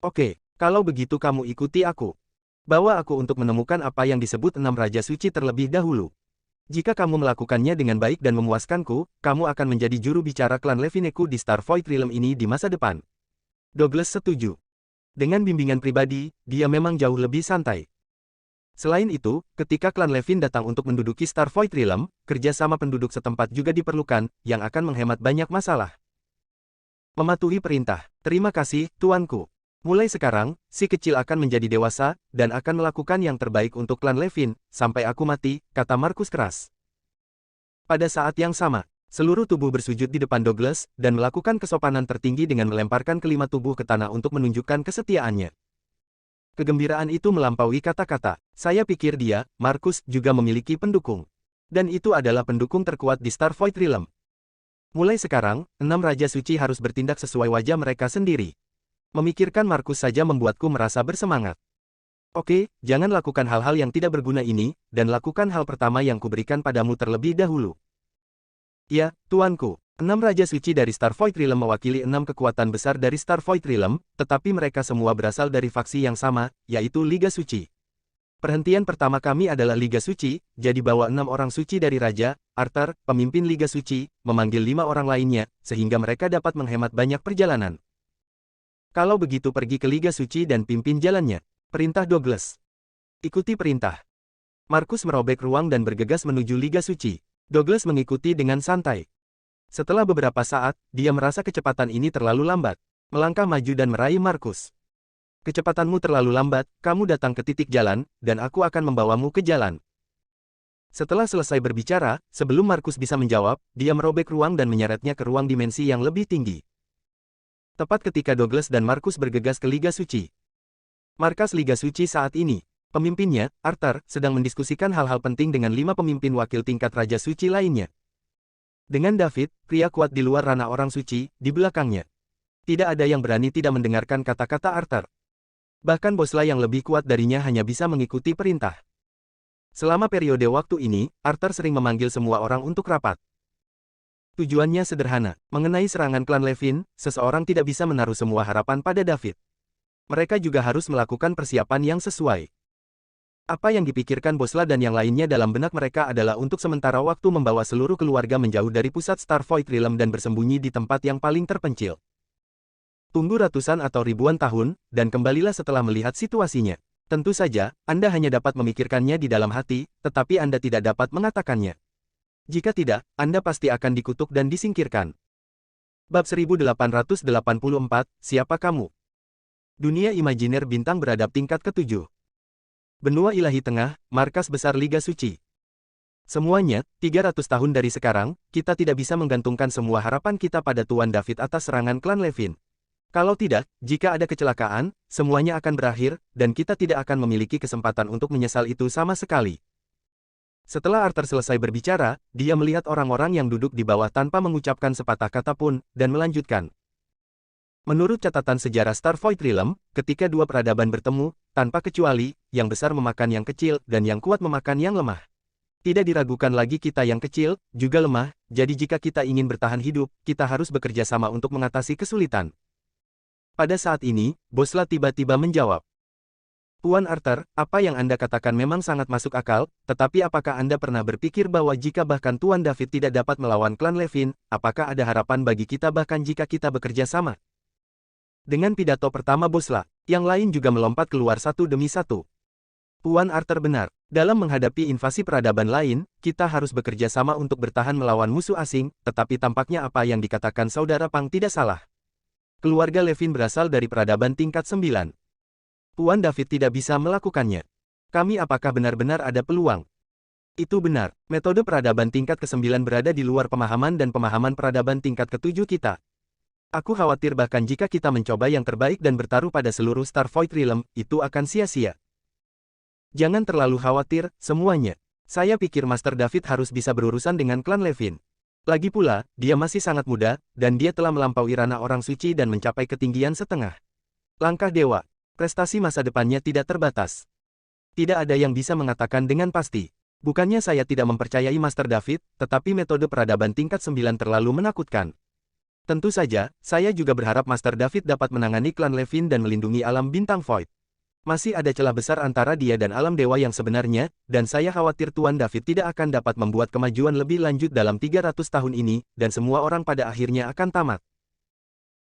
Oke, kalau begitu kamu ikuti aku. Bawa aku untuk menemukan apa yang disebut 6 Raja Suci terlebih dahulu. Jika kamu melakukannya dengan baik dan memuaskanku, kamu akan menjadi juru bicara klan Levineku di Star Void Realm ini di masa depan. Douglas setuju. Dengan bimbingan pribadi, dia memang jauh lebih santai. Selain itu, ketika klan Levin datang untuk menduduki Star Void Realm, kerjasama penduduk setempat juga diperlukan, yang akan menghemat banyak masalah. Mematuhi perintah. Terima kasih, tuanku. Mulai sekarang, si kecil akan menjadi dewasa, dan akan melakukan yang terbaik untuk klan Levin, sampai aku mati, kata Markus keras. Pada saat yang sama, seluruh tubuh bersujud di depan Douglas, dan melakukan kesopanan tertinggi dengan melemparkan kelima tubuh ke tanah untuk menunjukkan kesetiaannya. Kegembiraan itu melampaui kata-kata. Saya pikir dia, Markus, juga memiliki pendukung. Dan itu adalah pendukung terkuat di Star Void Realm. Mulai sekarang, 6 Raja Suci harus bertindak sesuai wajah mereka sendiri. Memikirkan Markus saja membuatku merasa bersemangat. Oke, jangan lakukan hal-hal yang tidak berguna ini, dan lakukan hal pertama yang kuberikan padamu terlebih dahulu. Ya, tuanku. 6 Raja Suci dari Star Void Realm mewakili 6 kekuatan besar dari Star Void Realm, tetapi mereka semua berasal dari faksi yang sama, yaitu Liga Suci. Perhentian pertama kami adalah Liga Suci, jadi bawa 6 orang suci dari Raja, Arthur, pemimpin Liga Suci, memanggil 5 orang lainnya, sehingga mereka dapat menghemat banyak perjalanan. Kalau begitu pergi ke Liga Suci dan pimpin jalannya. Perintah Douglas. Ikuti perintah. Markus merobek ruang dan bergegas menuju Liga Suci. Douglas mengikuti dengan santai. Setelah beberapa saat, dia merasa kecepatan ini terlalu lambat. Melangkah maju dan meraih Markus. Kecepatanmu terlalu lambat, kamu datang ke titik jalan, dan aku akan membawamu ke jalan. Setelah selesai berbicara, sebelum Markus bisa menjawab, dia merobek ruang dan menyeretnya ke ruang dimensi yang lebih tinggi. Tepat ketika Douglas dan Markus bergegas ke Liga Suci. Markas Liga Suci saat ini, pemimpinnya, Arthur, sedang mendiskusikan hal-hal penting dengan 5 pemimpin wakil tingkat Raja Suci lainnya. Dengan David, pria kuat di luar ranah orang suci, di belakangnya. Tidak ada yang berani tidak mendengarkan kata-kata Arthur. Bahkan Bosla yang lebih kuat darinya hanya bisa mengikuti perintah. Selama periode waktu ini, Arthur sering memanggil semua orang untuk rapat. Tujuannya sederhana, mengenai serangan klan Levin, seseorang tidak bisa menaruh semua harapan pada David. Mereka juga harus melakukan persiapan yang sesuai. Apa yang dipikirkan Bosla dan yang lainnya dalam benak mereka adalah untuk sementara waktu membawa seluruh keluarga menjauh dari pusat Star Void Realm dan bersembunyi di tempat yang paling terpencil. Tunggu ratusan atau ribuan tahun, dan kembalilah setelah melihat situasinya. Tentu saja, Anda hanya dapat memikirkannya di dalam hati, tetapi Anda tidak dapat mengatakannya. Jika tidak, Anda pasti akan dikutuk dan disingkirkan. Bab 1884, Siapa Kamu? Dunia imajiner bintang beradab tingkat ke-7. Benua Ilahi Tengah, markas besar Liga Suci. Semuanya, 300 tahun dari sekarang, kita tidak bisa menggantungkan semua harapan kita pada Tuan David atas serangan klan Levin. Kalau tidak, jika ada kecelakaan, semuanya akan berakhir, dan kita tidak akan memiliki kesempatan untuk menyesal itu sama sekali. Setelah Arthur selesai berbicara, dia melihat orang-orang yang duduk di bawah tanpa mengucapkan sepatah kata pun, dan melanjutkan. Menurut catatan sejarah Star Void Realm, ketika dua peradaban bertemu, tanpa kecuali, yang besar memakan yang kecil, dan yang kuat memakan yang lemah. Tidak diragukan lagi kita yang kecil, juga lemah, jadi jika kita ingin bertahan hidup, kita harus bekerja sama untuk mengatasi kesulitan. Pada saat ini, Bosla tiba-tiba menjawab. Tuan Arthur, apa yang Anda katakan memang sangat masuk akal, tetapi apakah Anda pernah berpikir bahwa jika bahkan Tuan David tidak dapat melawan klan Levin, apakah ada harapan bagi kita bahkan jika kita bekerja sama? Dengan pidato pertama Bosla, yang lain juga melompat keluar satu demi satu. Tuan Arthur benar, dalam menghadapi invasi peradaban lain, kita harus bekerja sama untuk bertahan melawan musuh asing, tetapi tampaknya apa yang dikatakan Saudara Pang tidak salah. Keluarga Levin berasal dari peradaban tingkat 9. Tuan David tidak bisa melakukannya. Kami apakah benar-benar ada peluang? Itu benar, metode peradaban tingkat ke-9 berada di luar pemahaman dan pemahaman peradaban tingkat ke-7 kita. Aku khawatir bahkan jika kita mencoba yang terbaik dan bertaruh pada seluruh Star Void Realm, itu akan sia-sia. Jangan terlalu khawatir, semuanya. Saya pikir Master David harus bisa berurusan dengan klan Levin. Lagi pula, dia masih sangat muda, dan dia telah melampaui ranah orang suci dan mencapai ketinggian setengah langkah dewa. Prestasi masa depannya tidak terbatas. Tidak ada yang bisa mengatakan dengan pasti. Bukannya saya tidak mempercayai Master David, tetapi metode peradaban tingkat 9 terlalu menakutkan. Tentu saja, saya juga berharap Master David dapat menangani klan Levin dan melindungi alam bintang Void. Masih ada celah besar antara dia dan alam dewa yang sebenarnya, dan saya khawatir Tuan David tidak akan dapat membuat kemajuan lebih lanjut dalam 300 tahun ini, dan semua orang pada akhirnya akan tamat.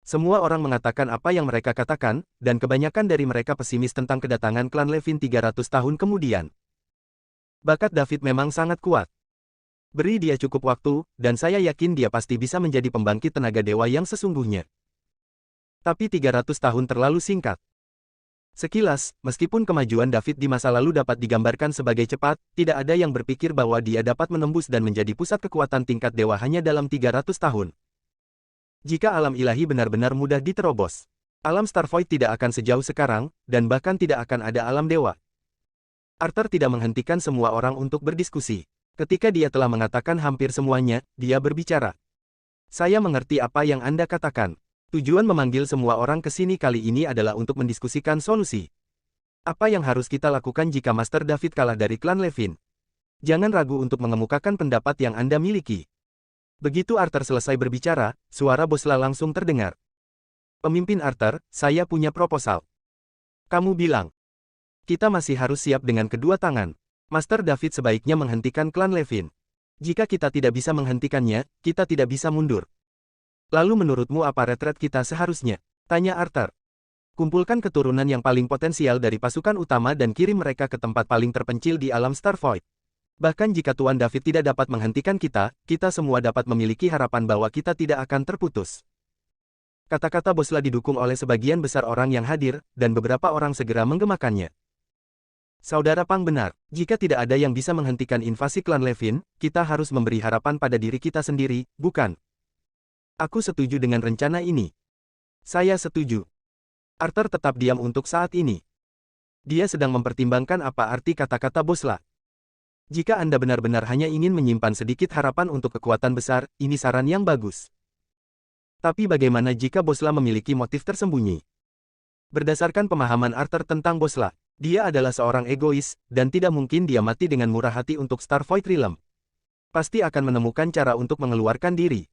Semua orang mengatakan apa yang mereka katakan, dan kebanyakan dari mereka pesimis tentang kedatangan klan Levin 300 tahun kemudian. Bakat David memang sangat kuat. Beri dia cukup waktu, dan saya yakin dia pasti bisa menjadi pembangkit tenaga dewa yang sesungguhnya. Tapi 300 tahun terlalu singkat. Sekilas, meskipun kemajuan David di masa lalu dapat digambarkan sebagai cepat, tidak ada yang berpikir bahwa dia dapat menembus dan menjadi pusat kekuatan tingkat dewa hanya dalam 300 tahun. Jika alam ilahi benar-benar mudah diterobos, alam Star Void tidak akan sejauh sekarang, dan bahkan tidak akan ada alam dewa. Arthur tidak menghentikan semua orang untuk berdiskusi. Ketika dia telah mengatakan hampir semuanya, dia berbicara. Saya mengerti apa yang Anda katakan. Tujuan memanggil semua orang ke sini kali ini adalah untuk mendiskusikan solusi. Apa yang harus kita lakukan jika Master David kalah dari klan Levin? Jangan ragu untuk mengemukakan pendapat yang Anda miliki. Begitu Arthur selesai berbicara, suara Bosla langsung terdengar. Pemimpin Arthur, saya punya proposal. Kamu bilang, kita masih harus siap dengan kedua tangan. Master David sebaiknya menghentikan klan Levin. Jika kita tidak bisa menghentikannya, kita tidak bisa mundur. Lalu menurutmu apa retret kita seharusnya? Tanya Arthur. Kumpulkan keturunan yang paling potensial dari pasukan utama dan kirim mereka ke tempat paling terpencil di alam Star Void. Bahkan jika Tuan David tidak dapat menghentikan kita, kita semua dapat memiliki harapan bahwa kita tidak akan terputus. Kata-kata Bosla didukung oleh sebagian besar orang yang hadir, dan beberapa orang segera menggemakannya. Saudara Pang benar, jika tidak ada yang bisa menghentikan invasi klan Levin, kita harus memberi harapan pada diri kita sendiri, bukan? Aku setuju dengan rencana ini. Saya setuju. Arthur tetap diam untuk saat ini. Dia sedang mempertimbangkan apa arti kata-kata Bosla. Jika Anda benar-benar hanya ingin menyimpan sedikit harapan untuk kekuatan besar, ini saran yang bagus. Tapi bagaimana jika Bosla memiliki motif tersembunyi? Berdasarkan pemahaman Arthur tentang Bosla, dia adalah seorang egois, dan tidak mungkin dia mati dengan murah hati untuk Star Void Realm. Pasti akan menemukan cara untuk mengeluarkan diri.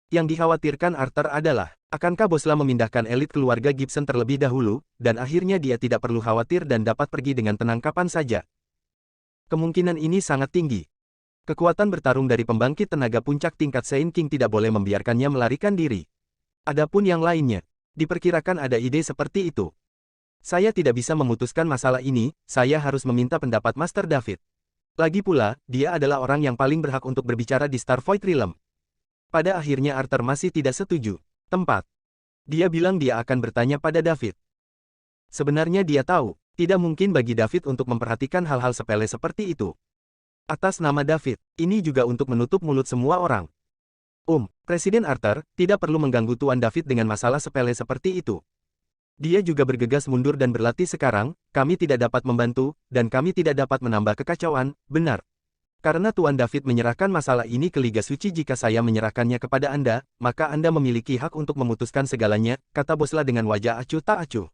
Yang dikhawatirkan Arthur adalah, akankah Bosla memindahkan elit keluarga Gibson terlebih dahulu, dan akhirnya dia tidak perlu khawatir dan dapat pergi dengan tenang kapan saja. Kemungkinan ini sangat tinggi. Kekuatan bertarung dari pembangkit tenaga puncak tingkat Saint King tidak boleh membiarkannya melarikan diri. Adapun yang lainnya, diperkirakan ada ide seperti itu. Saya tidak bisa memutuskan masalah ini, saya harus meminta pendapat Master David. Lagi pula, dia adalah orang yang paling berhak untuk berbicara di Star Void Realm. Pada akhirnya Arthur masih tidak setuju. Tempat. Dia bilang dia akan bertanya pada David. Sebenarnya dia tahu, tidak mungkin bagi David untuk memperhatikan hal-hal sepele seperti itu. Atas nama David, ini juga untuk menutup mulut semua orang. Presiden Arthur, tidak perlu mengganggu Tuan David dengan masalah sepele seperti itu. Dia juga bergegas mundur dan berlatih sekarang, kami tidak dapat membantu, dan kami tidak dapat menambah kekacauan, benar. Karena Tuan David menyerahkan masalah ini ke Liga Suci jika saya menyerahkannya kepada Anda, maka Anda memiliki hak untuk memutuskan segalanya, kata Bosla dengan wajah acuh tak acuh.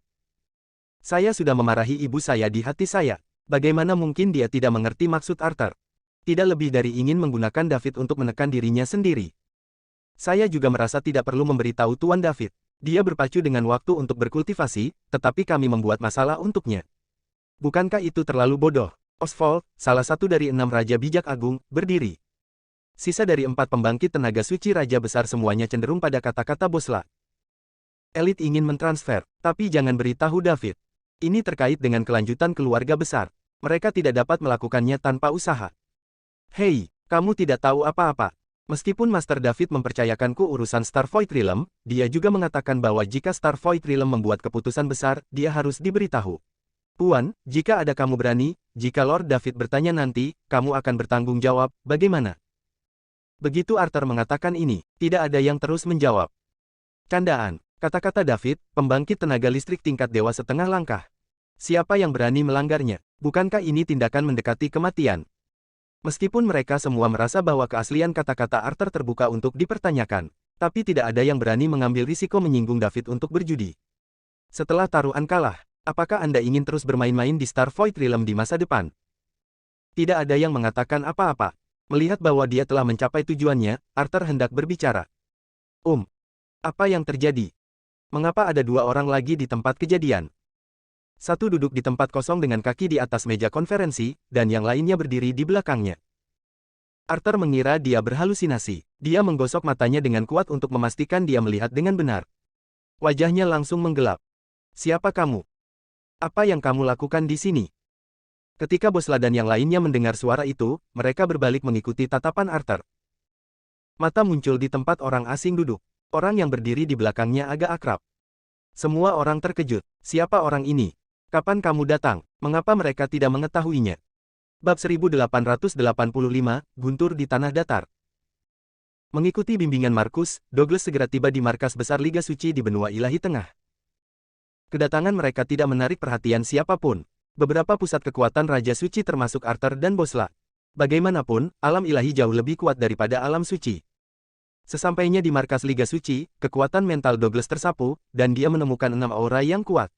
Saya sudah memarahi ibu saya di hati saya. Bagaimana mungkin dia tidak mengerti maksud Arthur? Tidak lebih dari ingin menggunakan David untuk menekan dirinya sendiri. Saya juga merasa tidak perlu memberitahu Tuan David. Dia berpacu dengan waktu untuk berkultivasi, tetapi kami membuat masalah untuknya. Bukankah itu terlalu bodoh? Oswald, salah satu dari 6 Raja Bijak Agung, berdiri. Sisa dari 4 pembangkit tenaga suci Raja Besar semuanya cenderung pada kata-kata Bosla. Elit ingin mentransfer, tapi jangan beritahu David. Ini terkait dengan kelanjutan keluarga besar. Mereka tidak dapat melakukannya tanpa usaha. Hei, kamu tidak tahu apa-apa. Meskipun Master David mempercayakanku urusan Star Void Realm, dia juga mengatakan bahwa jika Star Void Realm membuat keputusan besar, dia harus diberitahu. Puan, jika ada kamu berani, jika Lord David bertanya nanti, kamu akan bertanggung jawab, bagaimana? Begitu Arthur mengatakan ini, tidak ada yang terus menjawab. Candaan, kata-kata David, pembangkit tenaga listrik tingkat dewa setengah langkah. Siapa yang berani melanggarnya? Bukankah ini tindakan mendekati kematian? Meskipun mereka semua merasa bahwa keaslian kata-kata Arthur terbuka untuk dipertanyakan, tapi tidak ada yang berani mengambil risiko menyinggung David untuk berjudi. Setelah taruhan kalah, apakah Anda ingin terus bermain-main di Star Void Realm di masa depan? Tidak ada yang mengatakan apa-apa. Melihat bahwa dia telah mencapai tujuannya, Arthur hendak berbicara. Apa yang terjadi? Mengapa ada dua orang lagi di tempat kejadian? Satu duduk di tempat kosong dengan kaki di atas meja konferensi, dan yang lainnya berdiri di belakangnya. Arthur mengira dia berhalusinasi. Dia menggosok matanya dengan kuat untuk memastikan dia melihat dengan benar. Wajahnya langsung menggelap. Siapa kamu? Apa yang kamu lakukan di sini? Ketika Bosla dan yang lainnya mendengar suara itu, mereka berbalik mengikuti tatapan Arthur. Mata muncul di tempat orang asing duduk. Orang yang berdiri di belakangnya agak akrab. Semua orang terkejut. Siapa orang ini? Kapan kamu datang? Mengapa mereka tidak mengetahuinya? Bab 1885, Guntur di Tanah Datar. Mengikuti bimbingan Markus, Douglas segera tiba di markas besar Liga Suci di benua Ilahi Tengah. Kedatangan mereka tidak menarik perhatian siapapun. Beberapa pusat kekuatan Raja Suci termasuk Arthur dan Bosla. Bagaimanapun, alam ilahi jauh lebih kuat daripada alam suci. Sesampainya di markas Liga Suci, kekuatan mental Douglas tersapu, dan dia menemukan 6 aura yang kuat.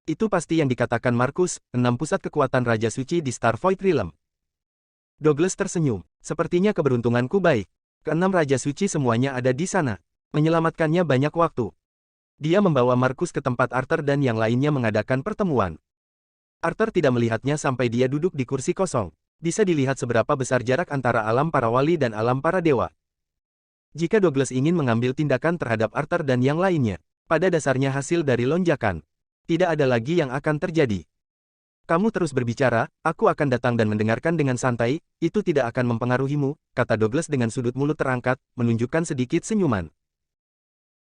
Itu pasti yang dikatakan Markus, 6 pusat kekuatan Raja Suci di Star Void Realm. Douglas tersenyum. Sepertinya keberuntunganku baik. Keenam Raja Suci semuanya ada di sana. Menyelamatkannya banyak waktu. Dia membawa Markus ke tempat Arthur dan yang lainnya mengadakan pertemuan. Arthur tidak melihatnya sampai dia duduk di kursi kosong. Bisa dilihat seberapa besar jarak antara alam para wali dan alam para dewa. Jika Douglas ingin mengambil tindakan terhadap Arthur dan yang lainnya, pada dasarnya hasil dari lonjakan. Tidak ada lagi yang akan terjadi. Kamu terus berbicara, aku akan datang dan mendengarkan dengan santai, itu tidak akan mempengaruhimu, kata Douglas dengan sudut mulut terangkat, menunjukkan sedikit senyuman.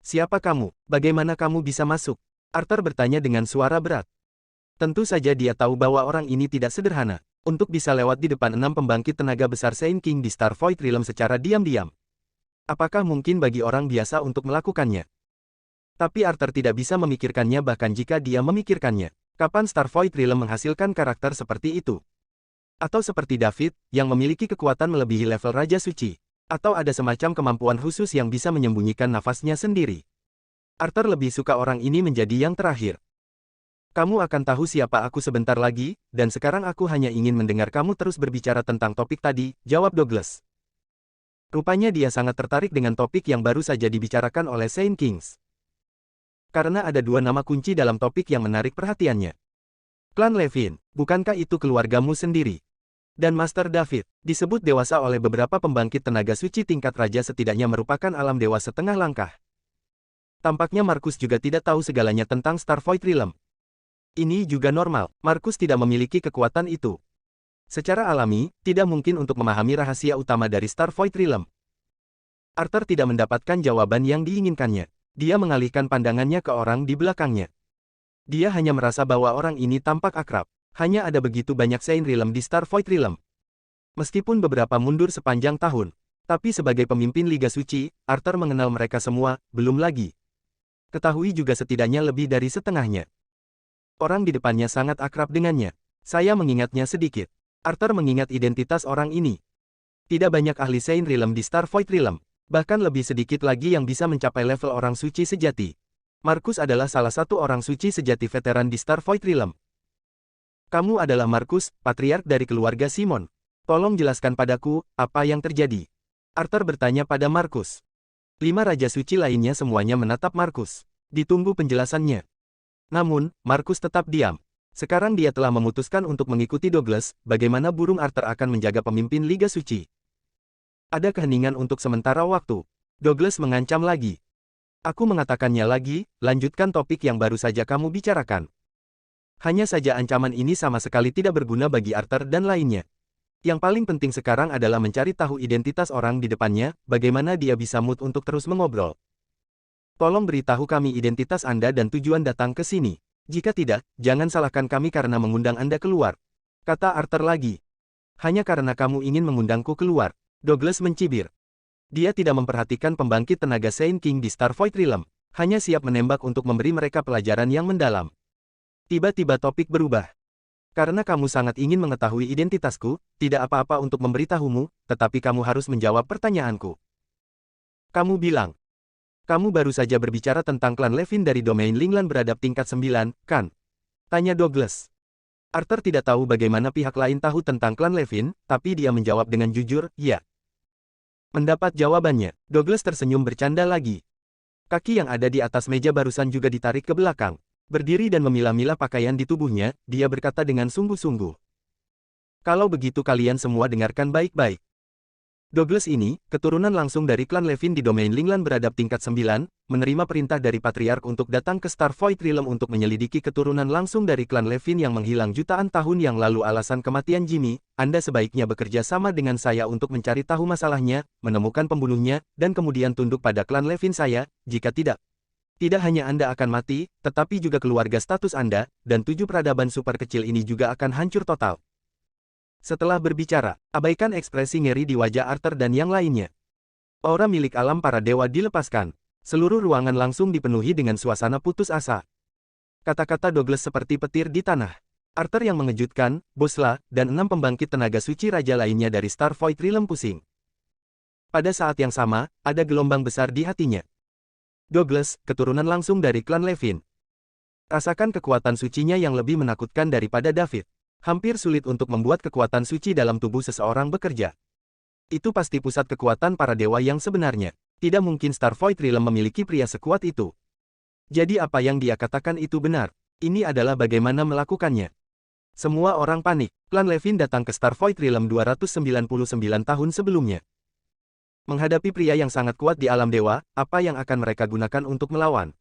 Siapa kamu? Bagaimana kamu bisa masuk? Arthur bertanya dengan suara berat. Tentu saja dia tahu bahwa orang ini tidak sederhana, untuk bisa lewat di depan 6 pembangkit tenaga besar Saint King di Star Void Realm secara diam-diam. Apakah mungkin bagi orang biasa untuk melakukannya? Tapi Arthur tidak bisa memikirkannya bahkan jika dia memikirkannya. Kapan Star Void Realm menghasilkan karakter seperti itu? Atau seperti David, yang memiliki kekuatan melebihi level Raja Suci? Atau ada semacam kemampuan khusus yang bisa menyembunyikan nafasnya sendiri? Arthur lebih suka orang ini menjadi yang terakhir. Kamu akan tahu siapa aku sebentar lagi, dan sekarang aku hanya ingin mendengar kamu terus berbicara tentang topik tadi, jawab Douglas. Rupanya dia sangat tertarik dengan topik yang baru saja dibicarakan oleh Saint Kings. Karena ada 2 nama kunci dalam topik yang menarik perhatiannya. Klan Levin, bukankah itu keluargamu sendiri? Dan Master David, disebut dewasa oleh beberapa pembangkit tenaga suci tingkat raja setidaknya merupakan alam dewa setengah langkah. Tampaknya Markus juga tidak tahu segalanya tentang Star Void Realm. Ini juga normal, Markus tidak memiliki kekuatan itu. Secara alami, tidak mungkin untuk memahami rahasia utama dari Star Void Realm. Arthur tidak mendapatkan jawaban yang diinginkannya. Dia mengalihkan pandangannya ke orang di belakangnya. Dia hanya merasa bahwa orang ini tampak akrab. Hanya ada begitu banyak Saint Realm di Star Void Realm. Meskipun beberapa mundur sepanjang tahun, tapi sebagai pemimpin Liga Suci, Arthur mengenal mereka semua, belum lagi. Ketahui juga setidaknya lebih dari setengahnya. Orang di depannya sangat akrab dengannya. Saya mengingatnya sedikit. Arthur mengingat identitas orang ini. Tidak banyak ahli Saint Realm di Star Void Realm. Bahkan lebih sedikit lagi yang bisa mencapai level orang suci sejati. Markus adalah salah satu orang suci sejati veteran di Star Void Realm. Kamu adalah Markus, patriark dari keluarga Simon. Tolong jelaskan padaku, apa yang terjadi? Arthur bertanya pada Markus. 5 raja suci lainnya semuanya menatap Markus. Ditunggu penjelasannya. Namun, Markus tetap diam. Sekarang dia telah memutuskan untuk mengikuti Douglas, bagaimana burung Arthur akan menjaga pemimpin Liga Suci. Ada keheningan untuk sementara waktu. Douglas mengancam lagi. Aku mengatakannya lagi, lanjutkan topik yang baru saja kamu bicarakan. Hanya saja ancaman ini sama sekali tidak berguna bagi Arthur dan lainnya. Yang paling penting sekarang adalah mencari tahu identitas orang di depannya, bagaimana dia bisa mood untuk terus mengobrol. Tolong beritahu kami identitas Anda dan tujuan datang ke sini. Jika tidak, jangan salahkan kami karena mengundang Anda keluar. Kata Arthur lagi. Hanya karena kamu ingin mengundangku keluar. Douglas mencibir. Dia tidak memperhatikan pembangkit tenaga Saint King di Star Void Realm, hanya siap menembak untuk memberi mereka pelajaran yang mendalam. Tiba-tiba topik berubah. Karena kamu sangat ingin mengetahui identitasku, tidak apa-apa untuk memberitahumu, tetapi kamu harus menjawab pertanyaanku. Kamu bilang, kamu baru saja berbicara tentang klan Levin dari domain Linglan beradab tingkat 9, kan? Tanya Douglas. Arthur tidak tahu bagaimana pihak lain tahu tentang klan Levin, tapi dia menjawab dengan jujur, ya. Mendapat jawabannya, Douglas tersenyum bercanda lagi. Kaki yang ada di atas meja barusan juga ditarik ke belakang. Berdiri dan memilah-milah pakaian di tubuhnya, dia berkata dengan sungguh-sungguh. Kalau begitu kalian semua dengarkan baik-baik. Douglas ini, keturunan langsung dari klan Levin di domain Linglan beradab tingkat 9, menerima perintah dari Patriark untuk datang ke Star Void Realm untuk menyelidiki keturunan langsung dari klan Levin yang menghilang jutaan tahun yang lalu. Alasan kematian Jimmy, Anda sebaiknya bekerja sama dengan saya untuk mencari tahu masalahnya, menemukan pembunuhnya, dan kemudian tunduk pada klan Levin saya, jika tidak. Tidak hanya Anda akan mati, tetapi juga keluarga status Anda, dan 7 peradaban super kecil ini juga akan hancur total. Setelah berbicara, abaikan ekspresi ngeri di wajah Arthur dan yang lainnya. Aura milik alam para dewa dilepaskan. Seluruh ruangan langsung dipenuhi dengan suasana putus asa. Kata-kata Douglas seperti petir di tanah. Arthur yang mengejutkan, Bosla, dan 6 pembangkit tenaga suci raja lainnya dari Star Void Realm pusing. Pada saat yang sama, ada gelombang besar di hatinya. Douglas, keturunan langsung dari klan Levin. Rasakan kekuatan sucinya yang lebih menakutkan daripada David. Hampir sulit untuk membuat kekuatan suci dalam tubuh seseorang bekerja. Itu pasti pusat kekuatan para dewa yang sebenarnya. Tidak mungkin Star Void Realm memiliki pria sekuat itu. Jadi apa yang dia katakan itu benar. Ini adalah bagaimana melakukannya. Semua orang panik. Klan Levin datang ke Star Void Realm 299 tahun sebelumnya. Menghadapi pria yang sangat kuat di alam dewa, apa yang akan mereka gunakan untuk melawan?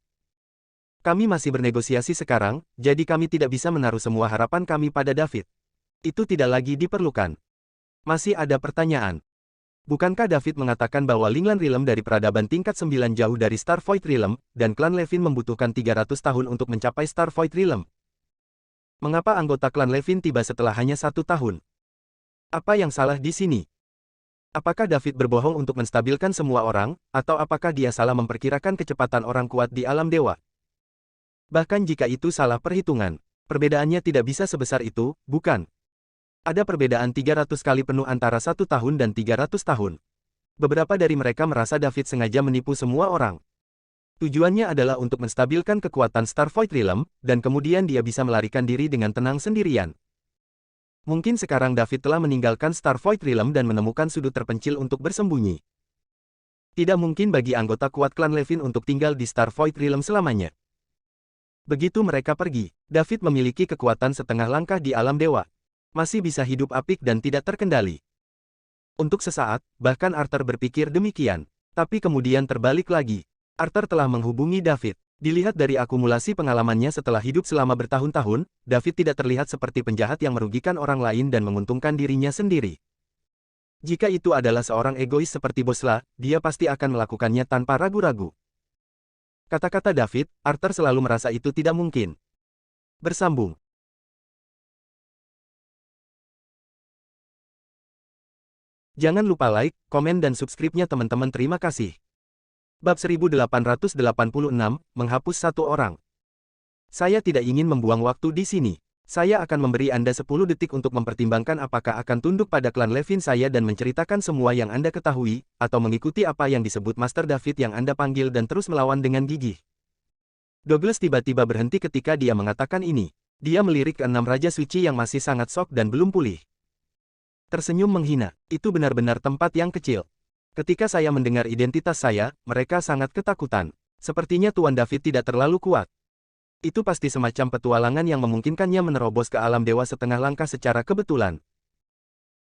Kami masih bernegosiasi sekarang, jadi kami tidak bisa menaruh semua harapan kami pada David. Itu tidak lagi diperlukan. Masih ada pertanyaan. Bukankah David mengatakan bahwa Linglan Realm dari peradaban tingkat 9 jauh dari Star Void Realm, dan klan Levin membutuhkan 300 tahun untuk mencapai Star Void Realm? Mengapa anggota klan Levin tiba setelah hanya 1 tahun? Apa yang salah di sini? Apakah David berbohong untuk menstabilkan semua orang, atau apakah dia salah memperkirakan kecepatan orang kuat di alam dewa? Bahkan jika itu salah perhitungan, perbedaannya tidak bisa sebesar itu, bukan? Ada perbedaan 300 kali penuh antara 1 tahun dan 300 tahun. Beberapa dari mereka merasa David sengaja menipu semua orang. Tujuannya adalah untuk menstabilkan kekuatan Star Void Realm, dan kemudian dia bisa melarikan diri dengan tenang sendirian. Mungkin sekarang David telah meninggalkan Star Void Realm dan menemukan sudut terpencil untuk bersembunyi. Tidak mungkin bagi anggota kuat klan Levin untuk tinggal di Star Void Realm selamanya. Begitu mereka pergi, David memiliki kekuatan setengah langkah di alam dewa. Masih bisa hidup apik dan tidak terkendali. Untuk sesaat, bahkan Arthur berpikir demikian. Tapi kemudian terbalik lagi. Arthur telah menghubungi David. Dilihat dari akumulasi pengalamannya setelah hidup selama bertahun-tahun, David tidak terlihat seperti penjahat yang merugikan orang lain dan menguntungkan dirinya sendiri. Jika itu adalah seorang egois seperti Bosla, dia pasti akan melakukannya tanpa ragu-ragu. Kata-kata David, Arthur selalu merasa itu tidak mungkin. Bersambung. Jangan lupa like, komen dan subscribe-nya teman-teman, terima kasih. Bab 1886, menghapus satu orang. Saya tidak ingin membuang waktu di sini. Saya akan memberi Anda 10 detik untuk mempertimbangkan apakah akan tunduk pada klan Levin saya dan menceritakan semua yang Anda ketahui, atau mengikuti apa yang disebut Master David yang Anda panggil dan terus melawan dengan gigih. Douglas tiba-tiba berhenti ketika dia mengatakan ini. Dia melirik ke 6 Raja Suci yang masih sangat shock dan belum pulih. Tersenyum menghina, itu benar-benar tempat yang kecil. Ketika saya mendengar identitas saya, mereka sangat ketakutan. Sepertinya Tuan David tidak terlalu kuat. Itu pasti semacam petualangan yang memungkinkannya menerobos ke alam dewa setengah langkah secara kebetulan.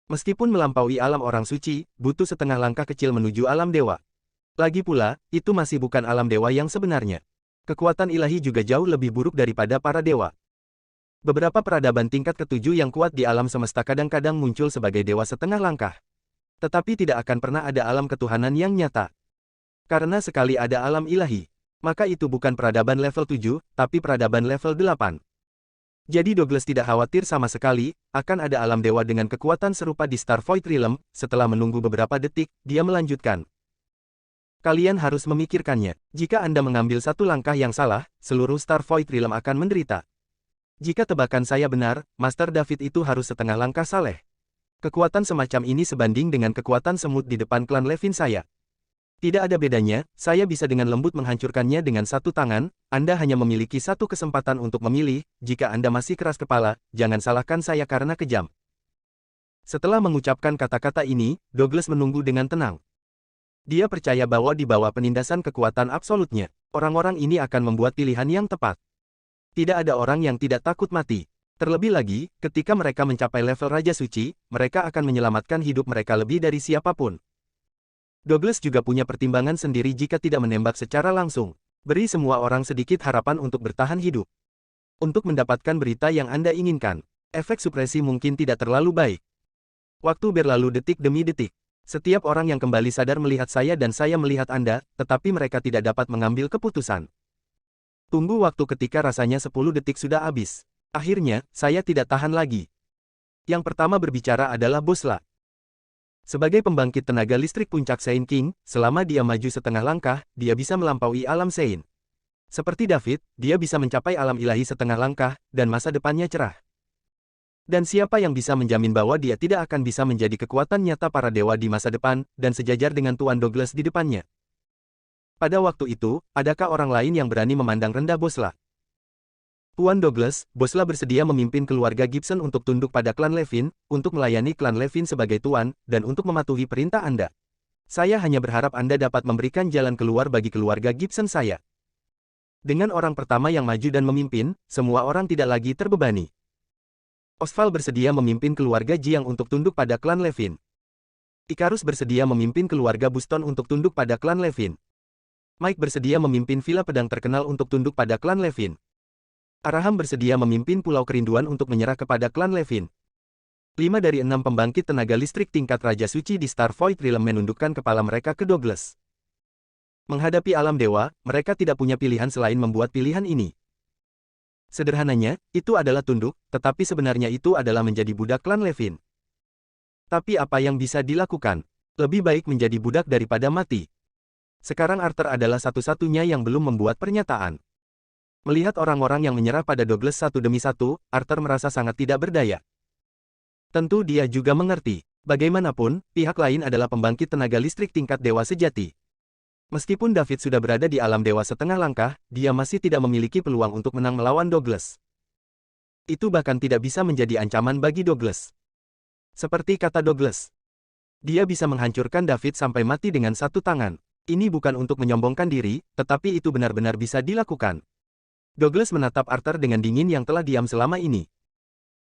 Meskipun melampaui alam orang suci, butuh setengah langkah kecil menuju alam dewa. Lagi pula, itu masih bukan alam dewa yang sebenarnya. Kekuatan ilahi juga jauh lebih buruk daripada para dewa. Beberapa peradaban tingkat ketujuh yang kuat di alam semesta kadang-kadang muncul sebagai dewa setengah langkah. Tetapi tidak akan pernah ada alam ketuhanan yang nyata. Karena sekali ada alam ilahi, maka itu bukan peradaban level 7, tapi peradaban level 8. Jadi Douglas tidak khawatir sama sekali, akan ada alam dewa dengan kekuatan serupa di Star Void Realm. Setelah menunggu beberapa detik, dia melanjutkan. Kalian harus memikirkannya, jika Anda mengambil satu langkah yang salah, seluruh Star Void Realm akan menderita. Jika tebakan saya benar, Master David itu harus setengah langkah saleh. Kekuatan semacam ini sebanding dengan kekuatan semut di depan klan Levin saya. Tidak ada bedanya, saya bisa dengan lembut menghancurkannya dengan satu tangan. Anda hanya memiliki satu kesempatan untuk memilih. Jika Anda masih keras kepala, jangan salahkan saya karena kejam. Setelah mengucapkan kata-kata ini, Douglas menunggu dengan tenang. Dia percaya bahwa di bawah penindasan kekuatan absolutnya, orang-orang ini akan membuat pilihan yang tepat. Tidak ada orang yang tidak takut mati. Terlebih lagi, ketika mereka mencapai level Raja Suci, mereka akan menyelamatkan hidup mereka lebih dari siapapun. Douglas juga punya pertimbangan sendiri jika tidak menembak secara langsung. Beri semua orang sedikit harapan untuk bertahan hidup. Untuk mendapatkan berita yang Anda inginkan, efek supresi mungkin tidak terlalu baik. Waktu berlalu detik demi detik. Setiap orang yang kembali sadar melihat saya dan saya melihat Anda, tetapi mereka tidak dapat mengambil keputusan. Tunggu waktu ketika rasanya 10 detik sudah habis. Akhirnya, saya tidak tahan lagi. Yang pertama berbicara adalah Bosla. Sebagai pembangkit tenaga listrik puncak Saint King, selama dia maju setengah langkah, dia bisa melampaui alam Saint. Seperti David, dia bisa mencapai alam ilahi setengah langkah, dan masa depannya cerah. Dan siapa yang bisa menjamin bahwa dia tidak akan bisa menjadi kekuatan nyata para dewa di masa depan, dan sejajar dengan Tuan Douglas di depannya? Pada waktu itu, adakah orang lain yang berani memandang rendah Bosla? Tuan Douglas, Bosla bersedia memimpin keluarga Gibson untuk tunduk pada klan Levin, untuk melayani klan Levin sebagai tuan, dan untuk mematuhi perintah Anda. Saya hanya berharap Anda dapat memberikan jalan keluar bagi keluarga Gibson saya. Dengan orang pertama yang maju dan memimpin, semua orang tidak lagi terbebani. Oswald bersedia memimpin keluarga Jiang untuk tunduk pada klan Levin. Icarus bersedia memimpin keluarga Buston untuk tunduk pada klan Levin. Mike bersedia memimpin villa pedang terkenal untuk tunduk pada klan Levin. Araham bersedia memimpin Pulau Kerinduan untuk menyerah kepada klan Levin. 5 dari 6 pembangkit tenaga listrik tingkat Raja Suci di Star Void Realm menundukkan kepala mereka ke Douglas. Menghadapi alam dewa, mereka tidak punya pilihan selain membuat pilihan ini. Sederhananya, itu adalah tunduk, tetapi sebenarnya itu adalah menjadi budak klan Levin. Tapi apa yang bisa dilakukan? Lebih baik menjadi budak daripada mati. Sekarang Arthur adalah satu-satunya yang belum membuat pernyataan. Melihat orang-orang yang menyerah pada Douglas satu demi satu, Arthur merasa sangat tidak berdaya. Tentu dia juga mengerti. Bagaimanapun, pihak lain adalah pembangkit tenaga listrik tingkat dewa sejati. Meskipun David sudah berada di alam dewa setengah langkah, dia masih tidak memiliki peluang untuk menang melawan Douglas. Itu bahkan tidak bisa menjadi ancaman bagi Douglas. Seperti kata Douglas, dia bisa menghancurkan David sampai mati dengan satu tangan. Ini bukan untuk menyombongkan diri, tetapi itu benar-benar bisa dilakukan. Douglas menatap Arthur dengan dingin yang telah diam selama ini.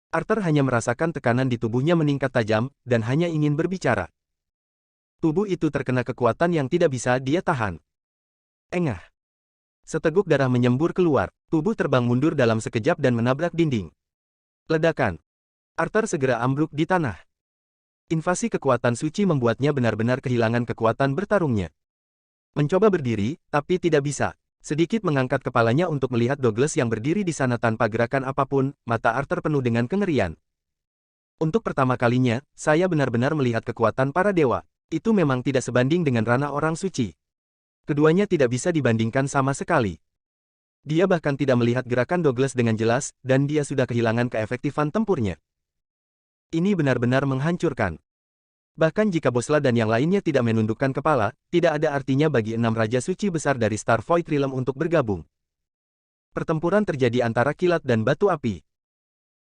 Arthur hanya merasakan tekanan di tubuhnya meningkat tajam, dan hanya ingin berbicara. Tubuh itu terkena kekuatan yang tidak bisa dia tahan. Engah. Seteguk darah menyembur keluar, tubuh terbang mundur dalam sekejap dan menabrak dinding. Ledakan. Arthur segera ambruk di tanah. Invasi kekuatan suci membuatnya benar-benar kehilangan kekuatan bertarungnya. Mencoba berdiri, tapi tidak bisa. Sedikit mengangkat kepalanya untuk melihat Douglas yang berdiri di sana tanpa gerakan apapun, mata Arthur penuh dengan kengerian. Untuk pertama kalinya, saya benar-benar melihat kekuatan para dewa. Itu memang tidak sebanding dengan ranah orang suci. Keduanya tidak bisa dibandingkan sama sekali. Dia bahkan tidak melihat gerakan Douglas dengan jelas, dan dia sudah kehilangan keefektifan tempurnya. Ini benar-benar menghancurkan. Bahkan jika Bosla dan yang lainnya tidak menundukkan kepala, tidak ada artinya bagi 6 Raja Suci besar dari Star Void Realm untuk bergabung. Pertempuran terjadi antara kilat dan batu api.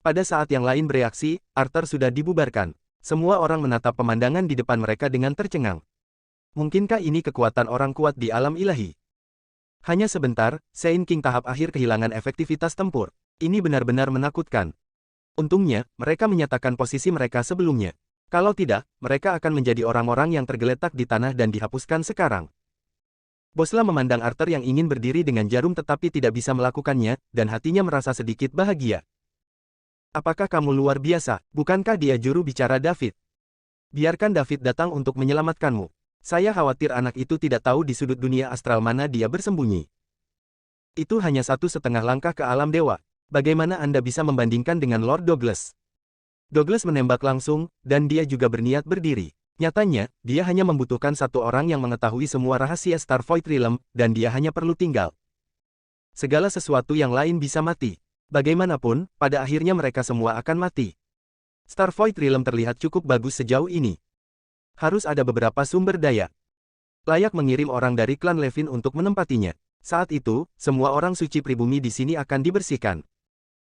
Pada saat yang lain bereaksi, Arthur sudah dibubarkan. Semua orang menatap pemandangan di depan mereka dengan tercengang. Mungkinkah ini kekuatan orang kuat di alam ilahi? Hanya sebentar, Saint King tahap akhir kehilangan efektivitas tempur. Ini benar-benar menakutkan. Untungnya, mereka menyatakan posisi mereka sebelumnya. Kalau tidak, mereka akan menjadi orang-orang yang tergeletak di tanah dan dihapuskan sekarang. Bosla memandang Arthur yang ingin berdiri dengan jarum tetapi tidak bisa melakukannya, dan hatinya merasa sedikit bahagia. Apakah kamu luar biasa? Bukankah dia juru bicara David? Biarkan David datang untuk menyelamatkanmu. Saya khawatir anak itu tidak tahu di sudut dunia astral mana dia bersembunyi. Itu hanya 1,5 langkah ke alam dewa. Bagaimana Anda bisa membandingkan dengan Lord Douglas? Douglas menembak langsung, dan dia juga berniat berdiri. Nyatanya, dia hanya membutuhkan satu orang yang mengetahui semua rahasia Star Void Realm, dan dia hanya perlu tinggal. Segala sesuatu yang lain bisa mati. Bagaimanapun, pada akhirnya mereka semua akan mati. Star Void Realm terlihat cukup bagus sejauh ini. Harus ada beberapa sumber daya. Layak mengirim orang dari klan Levin untuk menempatinya. Saat itu, semua orang suci pribumi di sini akan dibersihkan.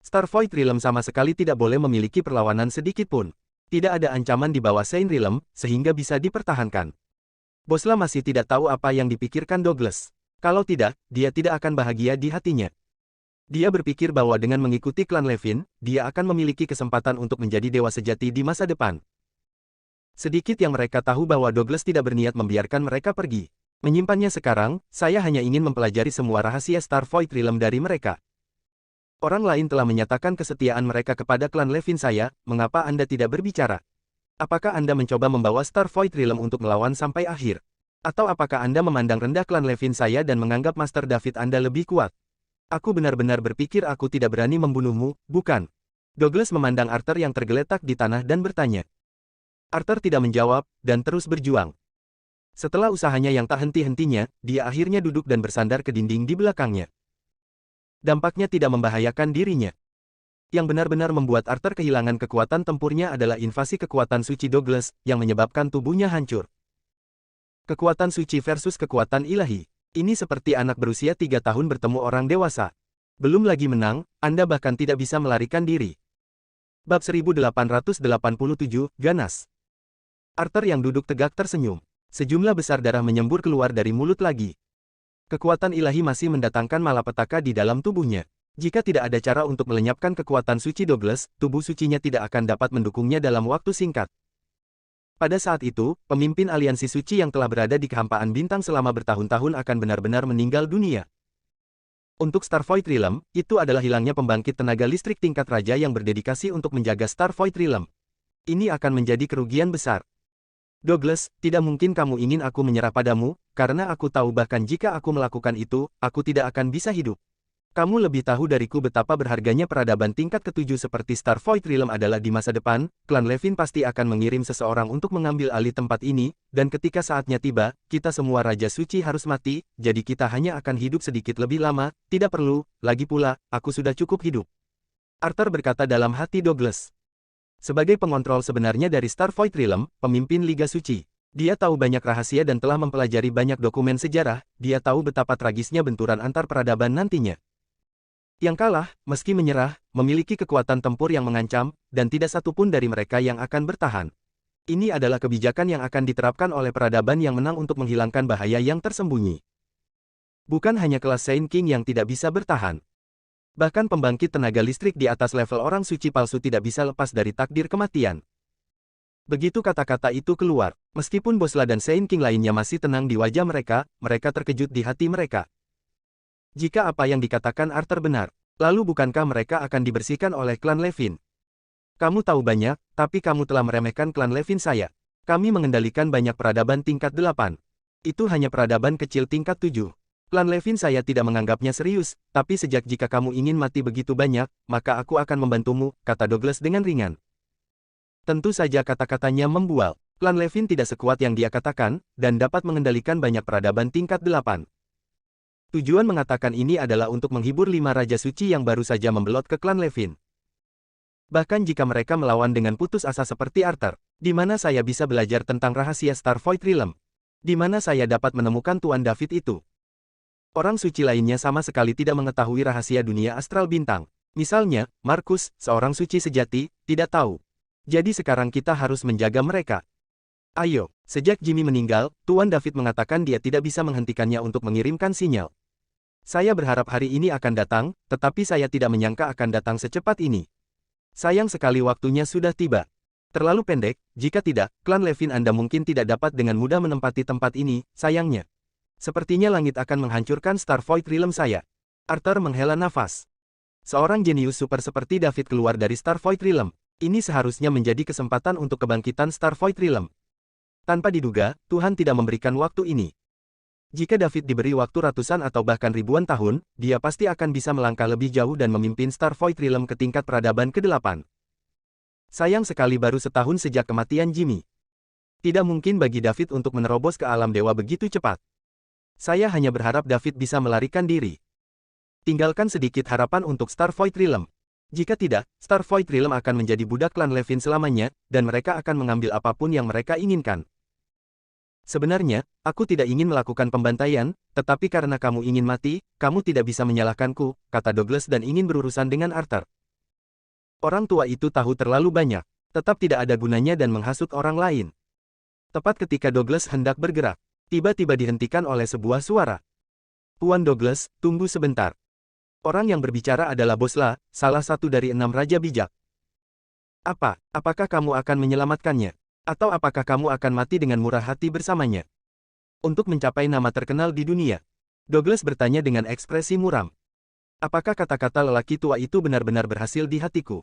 Star Void Realm sama sekali tidak boleh memiliki perlawanan sedikit pun. Tidak ada ancaman di bawah Saint Realm, sehingga bisa dipertahankan. Bosla masih tidak tahu apa yang dipikirkan Douglas. Kalau tidak, dia tidak akan bahagia di hatinya. Dia berpikir bahwa dengan mengikuti klan Levin, dia akan memiliki kesempatan untuk menjadi dewa sejati di masa depan. Sedikit yang mereka tahu bahwa Douglas tidak berniat membiarkan mereka pergi. Menyimpannya sekarang, saya hanya ingin mempelajari semua rahasia Star Void Realm dari mereka. Orang lain telah menyatakan kesetiaan mereka kepada klan Levin saya, mengapa Anda tidak berbicara? Apakah Anda mencoba membawa Star Void Realm untuk melawan sampai akhir? Atau apakah Anda memandang rendah klan Levin saya dan menganggap Master David Anda lebih kuat? Aku benar-benar berpikir aku tidak berani membunuhmu, bukan? Douglas memandang Arthur yang tergeletak di tanah dan bertanya. Arthur tidak menjawab, dan terus berjuang. Setelah usahanya yang tak henti-hentinya, dia akhirnya duduk dan bersandar ke dinding di belakangnya. Dampaknya tidak membahayakan dirinya. Yang benar-benar membuat Arthur kehilangan kekuatan tempurnya adalah invasi kekuatan suci Douglas, yang menyebabkan tubuhnya hancur. Kekuatan suci versus kekuatan ilahi. Ini seperti anak berusia 3 tahun bertemu orang dewasa. Belum lagi menang, Anda bahkan tidak bisa melarikan diri. Bab 1887, Ganas. Arthur yang duduk tegak tersenyum. Sejumlah besar darah menyembur keluar dari mulut lagi. Kekuatan ilahi masih mendatangkan malapetaka di dalam tubuhnya. Jika tidak ada cara untuk melenyapkan kekuatan suci Douglas, tubuh sucinya tidak akan dapat mendukungnya dalam waktu singkat. Pada saat itu, pemimpin aliansi suci yang telah berada di kehampaan bintang selama bertahun-tahun akan benar-benar meninggal dunia. Untuk Star Void Realm, itu adalah hilangnya pembangkit tenaga listrik tingkat raja yang berdedikasi untuk menjaga Star Void Realm. Ini akan menjadi kerugian besar. Douglas, tidak mungkin kamu ingin aku menyerah padamu, karena aku tahu bahkan jika aku melakukan itu, aku tidak akan bisa hidup. Kamu lebih tahu dariku betapa berharganya peradaban tingkat ke-7 seperti Star Void Realm adalah di masa depan, klan Levin pasti akan mengirim seseorang untuk mengambil alih tempat ini, dan ketika saatnya tiba, kita semua Raja Suci harus mati, jadi kita hanya akan hidup sedikit lebih lama, tidak perlu, lagi pula, aku sudah cukup hidup. Arthur berkata dalam hati Douglas. Sebagai pengontrol sebenarnya dari Star Void Realm, pemimpin Liga Suci. Dia tahu banyak rahasia dan telah mempelajari banyak dokumen sejarah, dia tahu betapa tragisnya benturan antar peradaban nantinya. Yang kalah, meski menyerah, memiliki kekuatan tempur yang mengancam, dan tidak satupun dari mereka yang akan bertahan. Ini adalah kebijakan yang akan diterapkan oleh peradaban yang menang untuk menghilangkan bahaya yang tersembunyi. Bukan hanya kelas Saint King yang tidak bisa bertahan. Bahkan pembangkit tenaga listrik di atas level orang suci palsu tidak bisa lepas dari takdir kematian. Begitu kata-kata itu keluar, meskipun Bosla dan Saint King lainnya masih tenang di wajah mereka, mereka terkejut di hati mereka. Jika apa yang dikatakan Arthur benar, lalu bukankah mereka akan dibersihkan oleh klan Levin? Kamu tahu banyak, tapi kamu telah meremehkan klan Levin saya. Kami mengendalikan banyak peradaban tingkat 8. Itu hanya peradaban kecil tingkat 7. Klan Levin saya tidak menganggapnya serius, tapi sejak jika kamu ingin mati begitu banyak, maka aku akan membantumu, kata Douglas dengan ringan. Tentu saja kata-katanya membual. Klan Levin tidak sekuat yang dia katakan, dan dapat mengendalikan banyak peradaban tingkat 8. Tujuan mengatakan ini adalah untuk menghibur 5 Raja Suci yang baru saja membelot ke klan Levin. Bahkan jika mereka melawan dengan putus asa seperti Arthur, di mana saya bisa belajar tentang rahasia Star Void Realm? Di mana saya dapat menemukan Tuan David itu? Orang suci lainnya sama sekali tidak mengetahui rahasia dunia astral bintang. Misalnya, Markus, seorang suci sejati, tidak tahu. Jadi sekarang kita harus menjaga mereka. Ayo, sejak Jimmy meninggal, Tuan David mengatakan dia tidak bisa menghentikannya untuk mengirimkan sinyal. Saya berharap hari ini akan datang, tetapi saya tidak menyangka akan datang secepat ini. Sayang sekali waktunya sudah tiba. Terlalu pendek, jika tidak, klan Levin Anda mungkin tidak dapat dengan mudah menempati tempat ini, sayangnya. Sepertinya langit akan menghancurkan Star Void Realm saya. Arthur menghela nafas. Seorang jenius super seperti David keluar dari Star Void Realm. Ini seharusnya menjadi kesempatan untuk kebangkitan Star Void Realm. Tanpa diduga, Tuhan tidak memberikan waktu ini. Jika David diberi waktu ratusan atau bahkan ribuan tahun, dia pasti akan bisa melangkah lebih jauh dan memimpin Star Void Realm ke tingkat peradaban ke-8. Sayang sekali baru setahun sejak kematian Jimmy. Tidak mungkin bagi David untuk menerobos ke alam dewa begitu cepat. Saya hanya berharap David bisa melarikan diri. Tinggalkan sedikit harapan untuk Star Void Realm. Jika tidak, Star Void Realm akan menjadi budak klan Levin selamanya, dan mereka akan mengambil apapun yang mereka inginkan. Sebenarnya, aku tidak ingin melakukan pembantaian, tetapi karena kamu ingin mati, kamu tidak bisa menyalahkanku, kata Douglas dan ingin berurusan dengan Arthur. Orang tua itu tahu terlalu banyak, tetap tidak ada gunanya dan menghasut orang lain. Tepat ketika Douglas hendak bergerak, tiba-tiba dihentikan oleh sebuah suara. Tuan Douglas, tunggu sebentar. Orang yang berbicara adalah Bosla, salah satu dari 6 raja bijak. Apakah kamu akan menyelamatkannya? Atau apakah kamu akan mati dengan murah hati bersamanya? Untuk mencapai nama terkenal di dunia, Douglas bertanya dengan ekspresi muram. Apakah kata-kata lelaki tua itu benar-benar berhasil di hatiku?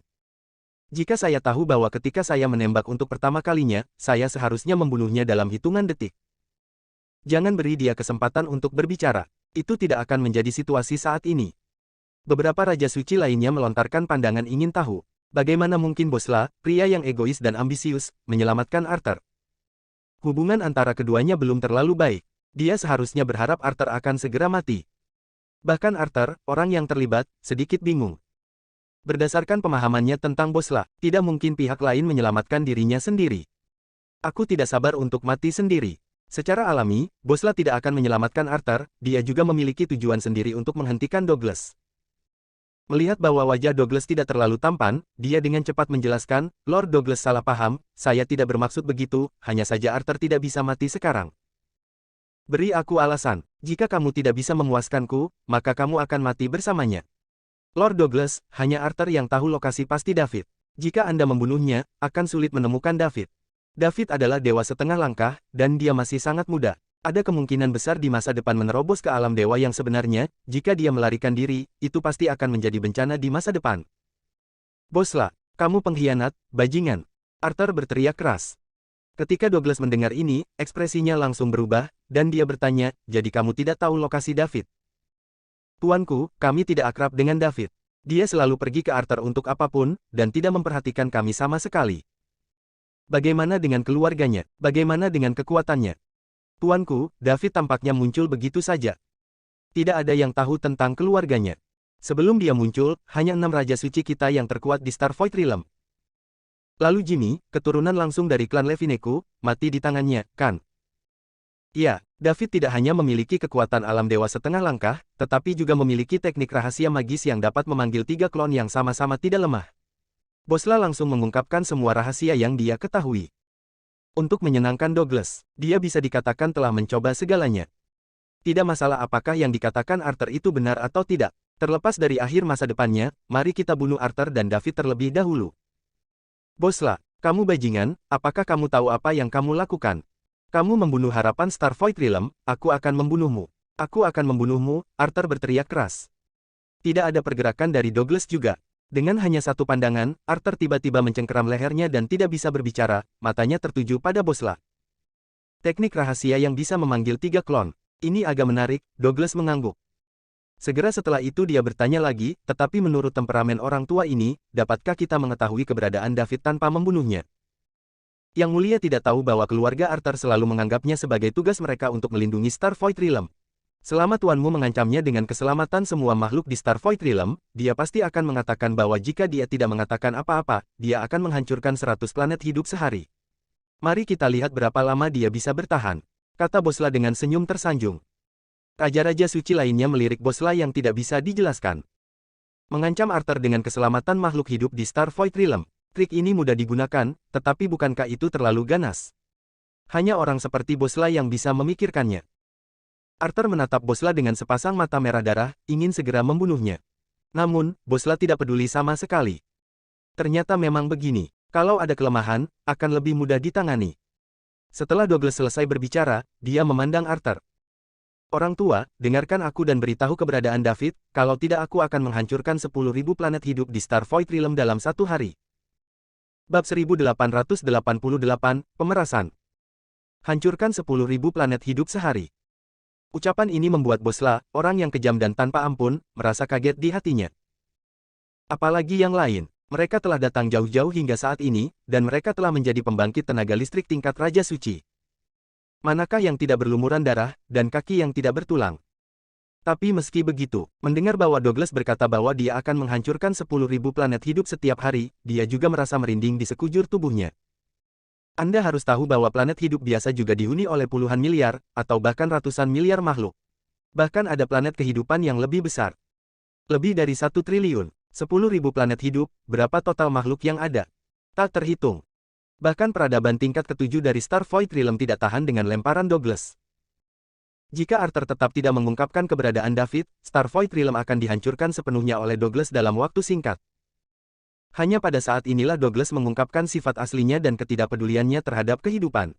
Jika saya tahu bahwa ketika saya menembak untuk pertama kalinya, saya seharusnya membunuhnya dalam hitungan detik. Jangan beri dia kesempatan untuk berbicara. Itu tidak akan menjadi situasi saat ini. Beberapa raja suci lainnya melontarkan pandangan ingin tahu. Bagaimana mungkin Bosla, pria yang egois dan ambisius, menyelamatkan Arthur? Hubungan antara keduanya belum terlalu baik. Dia seharusnya berharap Arthur akan segera mati. Bahkan Arthur, orang yang terlibat, sedikit bingung. Berdasarkan pemahamannya tentang Bosla, tidak mungkin pihak lain menyelamatkan dirinya sendiri. Aku tidak sabar untuk mati sendiri. Secara alami, Bosla tidak akan menyelamatkan Arthur, dia juga memiliki tujuan sendiri untuk menghentikan Douglas. Melihat bahwa wajah Douglas tidak terlalu tampan, dia dengan cepat menjelaskan, Lord Douglas salah paham, saya tidak bermaksud begitu, hanya saja Arthur tidak bisa mati sekarang. Beri aku alasan, jika kamu tidak bisa memuaskanku, maka kamu akan mati bersamanya. Lord Douglas, hanya Arthur yang tahu lokasi pasti David. Jika Anda membunuhnya, akan sulit menemukan David. David adalah dewa setengah langkah, dan dia masih sangat muda. Ada kemungkinan besar di masa depan menerobos ke alam dewa yang sebenarnya, jika dia melarikan diri, itu pasti akan menjadi bencana di masa depan. Bosla, kamu pengkhianat, bajingan. Arthur berteriak keras. Ketika Douglas mendengar ini, ekspresinya langsung berubah, dan dia bertanya, jadi kamu tidak tahu lokasi David? Tuanku, kami tidak akrab dengan David. Dia selalu pergi ke Arthur untuk apapun, dan tidak memperhatikan kami sama sekali. Bagaimana dengan keluarganya? Bagaimana dengan kekuatannya? Tuanku, David tampaknya muncul begitu saja. Tidak ada yang tahu tentang keluarganya. Sebelum dia muncul, hanya 6 raja suci kita yang terkuat di Star Void Realm. Lalu Jimmy, keturunan langsung dari klan Levineku, mati di tangannya, kan? Ya, David tidak hanya memiliki kekuatan alam dewa setengah langkah, tetapi juga memiliki teknik rahasia magis yang dapat memanggil 3 klon yang sama-sama tidak lemah. Bosla langsung mengungkapkan semua rahasia yang dia ketahui. Untuk menyenangkan Douglas, dia bisa dikatakan telah mencoba segalanya. Tidak masalah apakah yang dikatakan Arthur itu benar atau tidak. Terlepas dari akhir masa depannya, mari kita bunuh Arthur dan David terlebih dahulu. Bosla, kamu bajingan, apakah kamu tahu apa yang kamu lakukan? Kamu membunuh harapan Star Void Realm, aku akan membunuhmu. Aku akan membunuhmu, Arthur berteriak keras. Tidak ada pergerakan dari Douglas juga. Dengan hanya satu pandangan, Arthur tiba-tiba mencengkeram lehernya dan tidak bisa berbicara, matanya tertuju pada Bosla. Teknik rahasia yang bisa memanggil 3 klon. Ini agak menarik, Douglas mengangguk. Segera setelah itu dia bertanya lagi, tetapi menurut temperamen orang tua ini, dapatkah kita mengetahui keberadaan David tanpa membunuhnya? Yang Mulia tidak tahu bahwa keluarga Arthur selalu menganggapnya sebagai tugas mereka untuk melindungi Star Void Realm. Selama tuanmu mengancamnya dengan keselamatan semua makhluk di Star Void Realm, dia pasti akan mengatakan bahwa jika dia tidak mengatakan apa-apa, dia akan menghancurkan 100 planet hidup sehari. Mari kita lihat berapa lama dia bisa bertahan, kata Bosla dengan senyum tersanjung. Raja-raja suci lainnya melirik Bosla yang tidak bisa dijelaskan. Mengancam Arthur dengan keselamatan makhluk hidup di Star Void Realm. Trik ini mudah digunakan, tetapi bukankah itu terlalu ganas? Hanya orang seperti Bosla yang bisa memikirkannya. Arthur menatap Bosla dengan sepasang mata merah darah, ingin segera membunuhnya. Namun, Bosla tidak peduli sama sekali. Ternyata memang begini, kalau ada kelemahan, akan lebih mudah ditangani. Setelah Douglas selesai berbicara, dia memandang Arthur. Orang tua, dengarkan aku dan beritahu keberadaan David, kalau tidak aku akan menghancurkan 10.000 planet hidup di Star Void Realm dalam 1 hari. Bab 1888, Pemerasan. Hancurkan 10.000 planet hidup sehari. Ucapan ini membuat Bosla, orang yang kejam dan tanpa ampun, merasa kaget di hatinya. Apalagi yang lain, mereka telah datang jauh-jauh hingga saat ini, dan mereka telah menjadi pembangkit tenaga listrik tingkat Raja Suci. Manakah yang tidak berlumuran darah, dan kaki yang tidak bertulang? Tapi meski begitu, mendengar bahwa Douglas berkata bahwa dia akan menghancurkan 10.000 planet hidup setiap hari, dia juga merasa merinding di sekujur tubuhnya. Anda harus tahu bahwa planet hidup biasa juga dihuni oleh puluhan miliar, atau bahkan ratusan miliar makhluk. Bahkan ada planet kehidupan yang lebih besar. Lebih dari 1 triliun, 10.000 planet hidup, berapa total makhluk yang ada? Tak terhitung. Bahkan peradaban tingkat ke-7 dari Starvoid Realm tidak tahan dengan lemparan Douglas. Jika Arthur tetap tidak mengungkapkan keberadaan David, Starvoid Realm akan dihancurkan sepenuhnya oleh Douglas dalam waktu singkat. Hanya pada saat inilah Douglas mengungkapkan sifat aslinya dan ketidakpeduliannya terhadap kehidupan.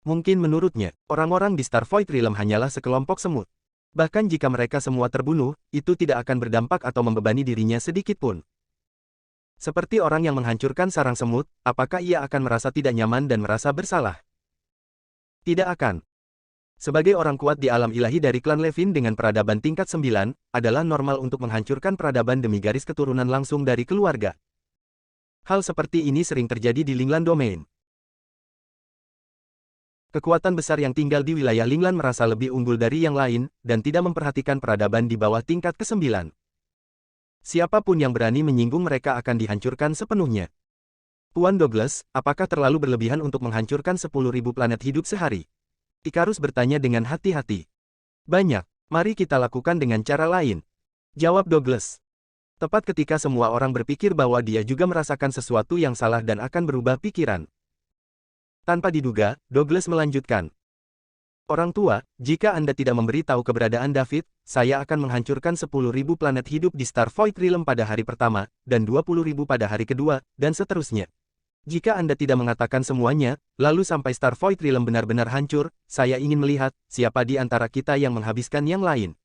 Mungkin menurutnya, orang-orang di Starvoid Realm hanyalah sekelompok semut. Bahkan jika mereka semua terbunuh, itu tidak akan berdampak atau membebani dirinya sedikit pun. Seperti orang yang menghancurkan sarang semut, apakah ia akan merasa tidak nyaman dan merasa bersalah? Tidak akan. Sebagai orang kuat di alam ilahi dari klan Levin dengan peradaban tingkat 9, adalah normal untuk menghancurkan peradaban demi garis keturunan langsung dari keluarga. Hal seperti ini sering terjadi di Linglan Domain. Kekuatan besar yang tinggal di wilayah Linglan merasa lebih unggul dari yang lain, dan tidak memperhatikan peradaban di bawah tingkat ke-9. Siapapun yang berani menyinggung mereka akan dihancurkan sepenuhnya. Tuan Douglas, apakah terlalu berlebihan untuk menghancurkan 10.000 planet hidup sehari? Ikarus bertanya dengan hati-hati. Banyak, mari kita lakukan dengan cara lain. Jawab Douglas. Tepat ketika semua orang berpikir bahwa dia juga merasakan sesuatu yang salah dan akan berubah pikiran. Tanpa diduga, Douglas melanjutkan. Orang tua, jika Anda tidak memberi tahu keberadaan David, saya akan menghancurkan 10.000 planet hidup di Starvoid Realm pada hari pertama, dan 20.000 pada hari kedua, dan seterusnya. Jika Anda tidak mengatakan semuanya, lalu sampai Starvoid Realm benar-benar hancur, saya ingin melihat siapa di antara kita yang menghabiskan yang lain.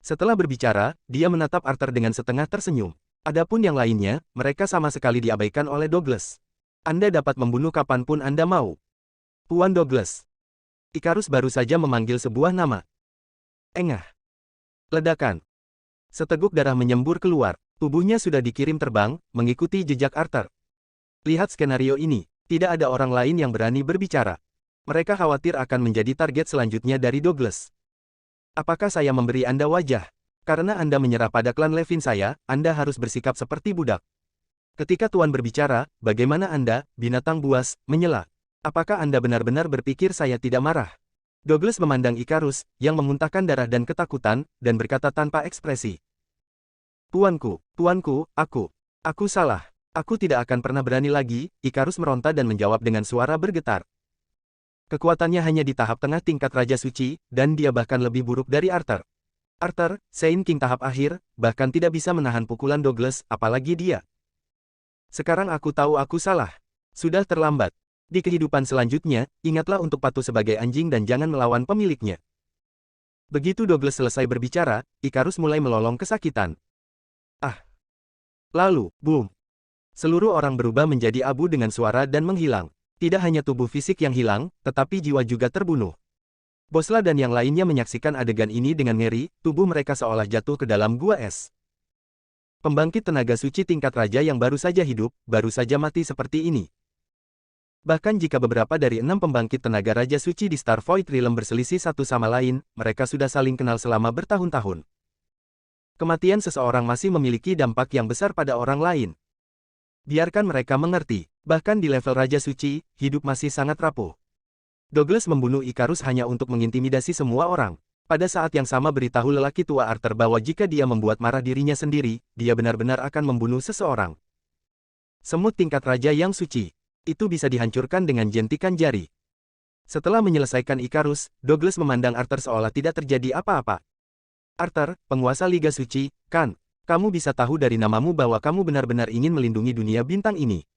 Setelah berbicara, dia menatap Arthur dengan setengah tersenyum. Adapun yang lainnya, mereka sama sekali diabaikan oleh Douglas. Anda dapat membunuh kapanpun Anda mau. Tuan Douglas. Ikarus baru saja memanggil sebuah nama. Engah. Ledakan. Seteguk darah menyembur keluar. Tubuhnya sudah dikirim terbang, mengikuti jejak Arthur. Lihat skenario ini, tidak ada orang lain yang berani berbicara. Mereka khawatir akan menjadi target selanjutnya dari Douglas. Apakah saya memberi Anda wajah? Karena Anda menyerah pada klan Levin saya, Anda harus bersikap seperti budak. Ketika Tuan berbicara, bagaimana Anda, binatang buas, menyela? Apakah Anda benar-benar berpikir saya tidak marah? Douglas memandang Ikarus, yang memuntahkan darah dan ketakutan, dan berkata tanpa ekspresi. Tuanku, aku salah. Aku tidak akan pernah berani lagi, Ikarus meronta dan menjawab dengan suara bergetar. Kekuatannya hanya di tahap tengah tingkat Raja Suci, dan dia bahkan lebih buruk dari Arthur. Arthur, Saint King tahap akhir, bahkan tidak bisa menahan pukulan Douglas, apalagi dia. Sekarang aku tahu aku salah. Sudah terlambat. Di kehidupan selanjutnya, ingatlah untuk patuh sebagai anjing dan jangan melawan pemiliknya. Begitu Douglas selesai berbicara, Ikarus mulai melolong kesakitan. Lalu, boom. Seluruh orang berubah menjadi abu dengan suara dan menghilang. Tidak hanya tubuh fisik yang hilang, tetapi jiwa juga terbunuh. Bosla dan yang lainnya menyaksikan adegan ini dengan ngeri, tubuh mereka seolah jatuh ke dalam gua es. Pembangkit tenaga suci tingkat raja yang baru saja hidup, baru saja mati seperti ini. Bahkan jika beberapa dari 6 pembangkit tenaga raja suci di Starvoid Realm berselisih satu sama lain, mereka sudah saling kenal selama bertahun-tahun. Kematian seseorang masih memiliki dampak yang besar pada orang lain. Biarkan mereka mengerti, bahkan di level Raja Suci, hidup masih sangat rapuh. Douglas membunuh Ikarus hanya untuk mengintimidasi semua orang. Pada saat yang sama beritahu lelaki tua Arthur bahwa jika dia membuat marah dirinya sendiri, dia benar-benar akan membunuh seseorang. Semut tingkat Raja yang suci. Itu bisa dihancurkan dengan jentikan jari. Setelah menyelesaikan Ikarus, Douglas memandang Arthur seolah tidak terjadi apa-apa. Arthur, penguasa Liga Suci, kan? Kamu bisa tahu dari namamu bahwa kamu benar-benar ingin melindungi dunia bintang ini.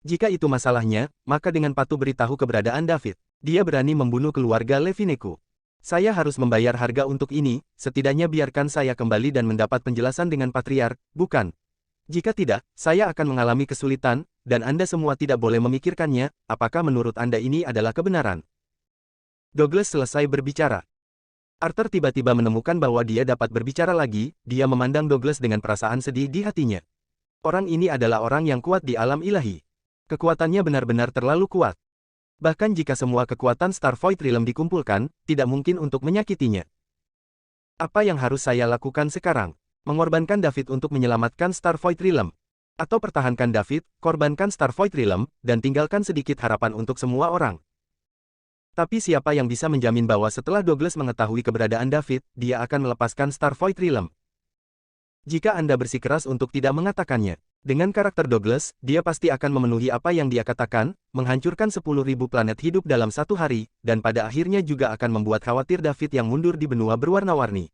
Jika itu masalahnya, maka dengan patuh beritahu keberadaan David. Dia berani membunuh keluarga Levineku. Saya harus membayar harga untuk ini, setidaknya biarkan saya kembali dan mendapat penjelasan dengan Patriark, bukan? Jika tidak, saya akan mengalami kesulitan, dan Anda semua tidak boleh memikirkannya. Apakah menurut Anda ini adalah kebenaran? Douglas selesai berbicara. Arthur tiba-tiba menemukan bahwa dia dapat berbicara lagi, dia memandang Douglas dengan perasaan sedih di hatinya. Orang ini adalah orang yang kuat di alam ilahi. Kekuatannya benar-benar terlalu kuat. Bahkan jika semua kekuatan Starvoid Realm dikumpulkan, tidak mungkin untuk menyakitinya. Apa yang harus saya lakukan sekarang? Mengorbankan David untuk menyelamatkan Starvoid Realm? Atau pertahankan David, korbankan Starvoid Realm, dan tinggalkan sedikit harapan untuk semua orang? Tapi siapa yang bisa menjamin bahwa setelah Douglas mengetahui keberadaan David, dia akan melepaskan Starvoid Realm? Jika Anda bersikeras untuk tidak mengatakannya, dengan karakter Douglas, dia pasti akan memenuhi apa yang dia katakan, menghancurkan 10.000 planet hidup dalam satu hari, dan pada akhirnya juga akan membuat khawatir David yang mundur di benua berwarna-warni.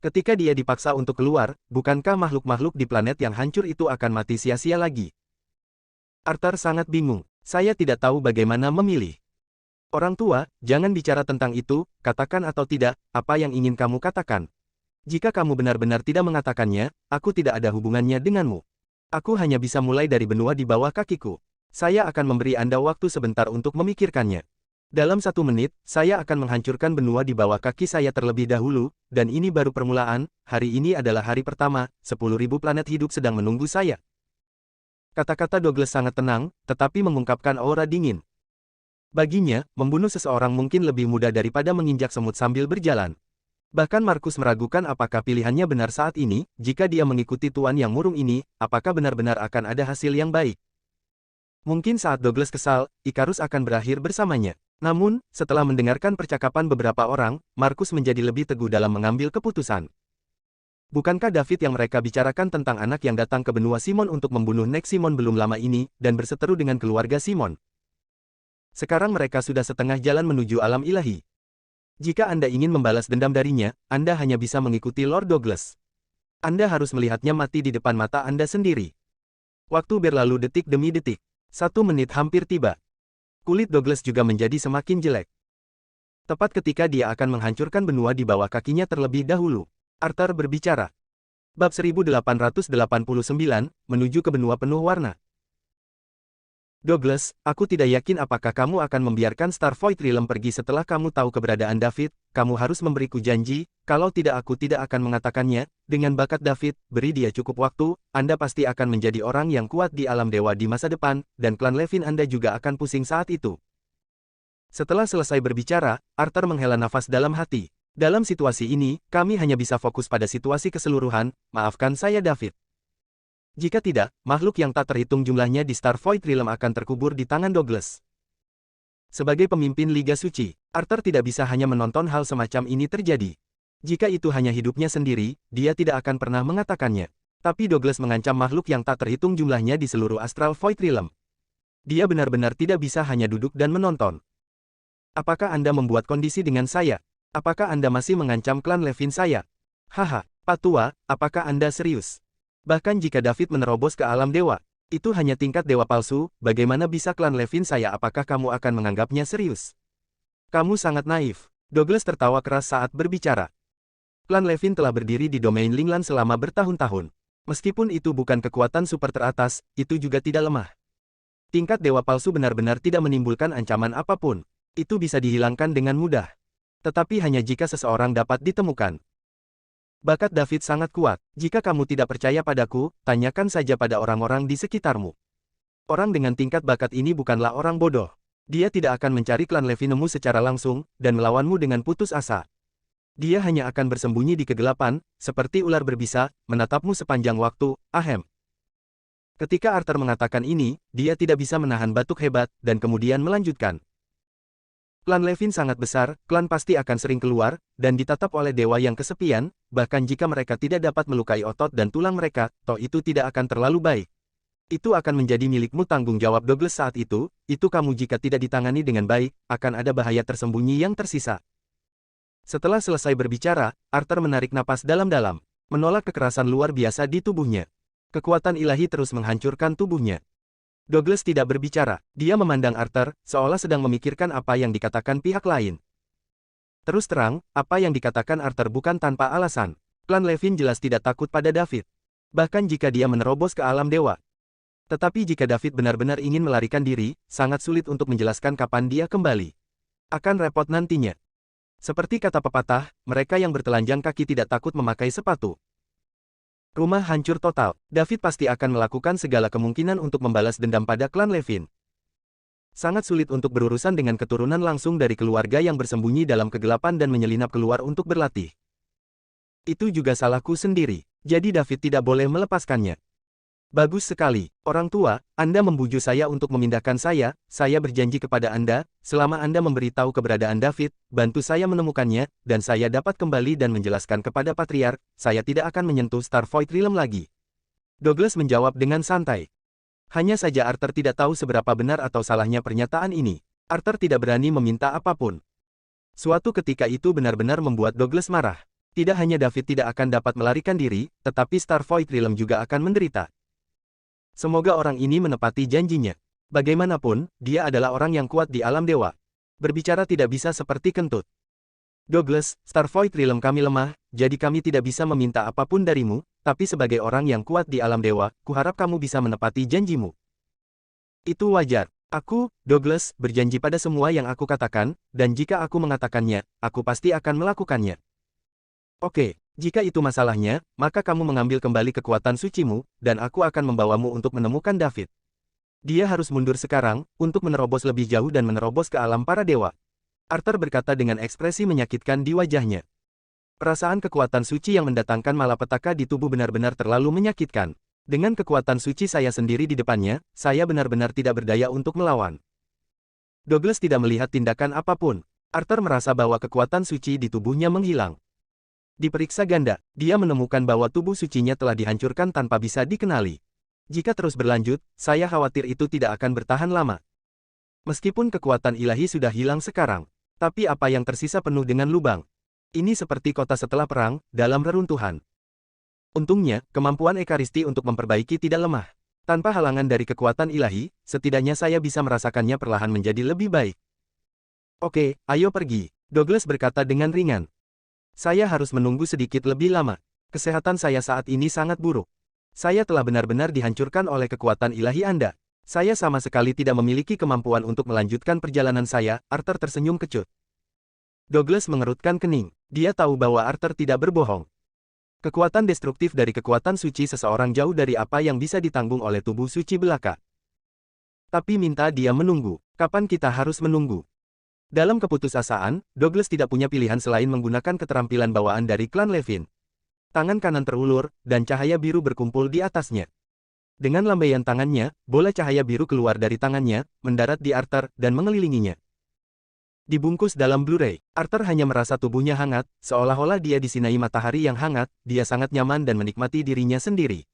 Ketika dia dipaksa untuk keluar, bukankah makhluk-makhluk di planet yang hancur itu akan mati sia-sia lagi? Arthur sangat bingung. Saya tidak tahu bagaimana memilih. Orang tua, jangan bicara tentang itu, katakan atau tidak, apa yang ingin kamu katakan. Jika kamu benar-benar tidak mengatakannya, aku tidak ada hubungannya denganmu. Aku hanya bisa mulai dari benua di bawah kakiku. Saya akan memberi Anda waktu sebentar untuk memikirkannya. Dalam 1 menit, saya akan menghancurkan benua di bawah kaki saya terlebih dahulu, dan ini baru permulaan, hari ini adalah hari pertama, 10.000 planet hidup sedang menunggu saya. Kata-kata Douglas sangat tenang, tetapi mengungkapkan aura dingin. Baginya, membunuh seseorang mungkin lebih mudah daripada menginjak semut sambil berjalan. Bahkan Markus meragukan apakah pilihannya benar saat ini, jika dia mengikuti tuan yang murung ini, apakah benar-benar akan ada hasil yang baik. Mungkin saat Douglas kesal, Icarus akan berakhir bersamanya. Namun, setelah mendengarkan percakapan beberapa orang, Markus menjadi lebih teguh dalam mengambil keputusan. Bukankah David yang mereka bicarakan tentang anak yang datang ke benua Simon untuk membunuh Nex Simon belum lama ini, dan berseteru dengan keluarga Simon? Sekarang mereka sudah setengah jalan menuju alam ilahi. Jika Anda ingin membalas dendam darinya, Anda hanya bisa mengikuti Lord Douglas. Anda harus melihatnya mati di depan mata Anda sendiri. Waktu berlalu detik demi detik. 1 menit hampir tiba. Kulit Douglas juga menjadi semakin jelek. Tepat ketika dia akan menghancurkan benua di bawah kakinya terlebih dahulu, Arthur berbicara. Bab 1889, menuju ke benua penuh warna. Douglas, aku tidak yakin apakah kamu akan membiarkan Starvoid Realm pergi setelah kamu tahu keberadaan David. Kamu harus memberiku janji, kalau tidak aku tidak akan mengatakannya. Dengan bakat David, beri dia cukup waktu, Anda pasti akan menjadi orang yang kuat di alam dewa di masa depan, dan klan Levin Anda juga akan pusing saat itu. Setelah selesai berbicara, Arthur menghela nafas dalam hati. Dalam situasi ini, kami hanya bisa fokus pada situasi keseluruhan, maafkan saya David. Jika tidak, makhluk yang tak terhitung jumlahnya di Starvoid Realm akan terkubur di tangan Douglas. Sebagai pemimpin Liga Suci, Arthur tidak bisa hanya menonton hal semacam ini terjadi. Jika itu hanya hidupnya sendiri, dia tidak akan pernah mengatakannya. Tapi Douglas mengancam makhluk yang tak terhitung jumlahnya di seluruh Astral Void Realm. Dia benar-benar tidak bisa hanya duduk dan menonton. Apakah Anda membuat kondisi dengan saya? Apakah Anda masih mengancam klan Levin saya? Haha, Pak Tua, apakah Anda serius? Bahkan jika David menerobos ke alam dewa, itu hanya tingkat dewa palsu, bagaimana bisa klan Levin saya? Apakah kamu akan menganggapnya serius? Kamu sangat naif. Douglas tertawa keras saat berbicara. Klan Levin telah berdiri di domain Linglan selama bertahun-tahun. Meskipun itu bukan kekuatan super teratas, itu juga tidak lemah. Tingkat dewa palsu benar-benar tidak menimbulkan ancaman apapun. Itu bisa dihilangkan dengan mudah. Tetapi hanya jika seseorang dapat ditemukan. Bakat David sangat kuat. Jika kamu tidak percaya padaku, tanyakan saja pada orang-orang di sekitarmu. Orang dengan tingkat bakat ini bukanlah orang bodoh. Dia tidak akan mencari klan Levinemu secara langsung, dan melawanmu dengan putus asa. Dia hanya akan bersembunyi di kegelapan, seperti ular berbisa, menatapmu sepanjang waktu, ahem. Ketika Arthur mengatakan ini, dia tidak bisa menahan batuk hebat, dan kemudian melanjutkan. Klan Levin sangat besar, klan pasti akan sering keluar, dan ditatap oleh dewa yang kesepian, bahkan jika mereka tidak dapat melukai otot dan tulang mereka, toh itu tidak akan terlalu baik. Itu akan menjadi milikmu. Tanggung jawab Douglas saat itu kamu jika tidak ditangani dengan baik, akan ada bahaya tersembunyi yang tersisa. Setelah selesai berbicara, Arthur menarik napas dalam-dalam, menolak kekerasan luar biasa di tubuhnya. Kekuatan ilahi terus menghancurkan tubuhnya. Douglas tidak berbicara, dia memandang Arthur, seolah sedang memikirkan apa yang dikatakan pihak lain. Terus terang, apa yang dikatakan Arthur bukan tanpa alasan. Klan Levin jelas tidak takut pada David. Bahkan jika dia menerobos ke alam dewa. Tetapi jika David benar-benar ingin melarikan diri, sangat sulit untuk menjelaskan kapan dia kembali. Akan repot nantinya. Seperti kata pepatah, mereka yang bertelanjang kaki tidak takut memakai sepatu. Rumah hancur total. David pasti akan melakukan segala kemungkinan untuk membalas dendam pada klan Levin. Sangat sulit untuk berurusan dengan keturunan langsung dari keluarga yang bersembunyi dalam kegelapan dan menyelinap keluar untuk berlatih. Itu juga salahku sendiri. Jadi David tidak boleh melepaskannya. Bagus sekali. Orang tua, Anda membujuk saya untuk memindahkan saya berjanji kepada Anda, selama Anda memberitahu keberadaan David, bantu saya menemukannya, dan saya dapat kembali dan menjelaskan kepada Patriark, saya tidak akan menyentuh Starvoid Realm lagi. Douglas menjawab dengan santai. Hanya saja Arthur tidak tahu seberapa benar atau salahnya pernyataan ini. Arthur tidak berani meminta apapun. Suatu ketika itu benar-benar membuat Douglas marah. Tidak hanya David tidak akan dapat melarikan diri, tetapi Starvoid Realm juga akan menderita. Semoga orang ini menepati janjinya. Bagaimanapun, dia adalah orang yang kuat di alam dewa. Berbicara tidak bisa seperti kentut. Douglas, Starvoid Realm kami lemah, jadi kami tidak bisa meminta apapun darimu, tapi sebagai orang yang kuat di alam dewa, kuharap kamu bisa menepati janjimu. Itu wajar. Aku, Douglas, berjanji pada semua yang aku katakan, dan jika aku mengatakannya, aku pasti akan melakukannya. Oke. Jika itu masalahnya, maka kamu mengambil kembali kekuatan sucimu, dan aku akan membawamu untuk menemukan David. Dia harus mundur sekarang, untuk menerobos lebih jauh dan menerobos ke alam para dewa. Arthur berkata dengan ekspresi menyakitkan di wajahnya. Perasaan kekuatan suci yang mendatangkan malapetaka di tubuh benar-benar terlalu menyakitkan. Dengan kekuatan suci saya sendiri di depannya, saya benar-benar tidak berdaya untuk melawan. Douglas tidak melihat tindakan apapun. Arthur merasa bahwa kekuatan suci di tubuhnya menghilang. Diperiksa ganda, dia menemukan bahwa tubuh sucinya telah dihancurkan tanpa bisa dikenali. Jika terus berlanjut, saya khawatir itu tidak akan bertahan lama. Meskipun kekuatan ilahi sudah hilang sekarang, tapi apa yang tersisa penuh dengan lubang. Ini seperti kota setelah perang, dalam reruntuhan. Untungnya, kemampuan Ekaristi untuk memperbaiki tidak lemah. Tanpa halangan dari kekuatan ilahi, setidaknya saya bisa merasakannya perlahan menjadi lebih baik. Oke, ayo pergi, Douglas berkata dengan ringan. Saya harus menunggu sedikit lebih lama. Kesehatan saya saat ini sangat buruk. Saya telah benar-benar dihancurkan oleh kekuatan ilahi Anda. Saya sama sekali tidak memiliki kemampuan untuk melanjutkan perjalanan saya, Arthur tersenyum kecut. Douglas mengerutkan kening. Dia tahu bahwa Arthur tidak berbohong. Kekuatan destruktif dari kekuatan suci seseorang jauh dari apa yang bisa ditanggung oleh tubuh suci belaka. Tapi minta dia menunggu. Kapan kita harus menunggu? Dalam keputusasaan, Douglas tidak punya pilihan selain menggunakan keterampilan bawaan dari klan Levin. Tangan kanan terulur, dan cahaya biru berkumpul di atasnya. Dengan lambaian tangannya, bola cahaya biru keluar dari tangannya, mendarat di Arthur, dan mengelilinginya. Dibungkus dalam Blu-ray, Arthur hanya merasa tubuhnya hangat, seolah-olah dia disinai matahari yang hangat, dia sangat nyaman dan menikmati dirinya sendiri.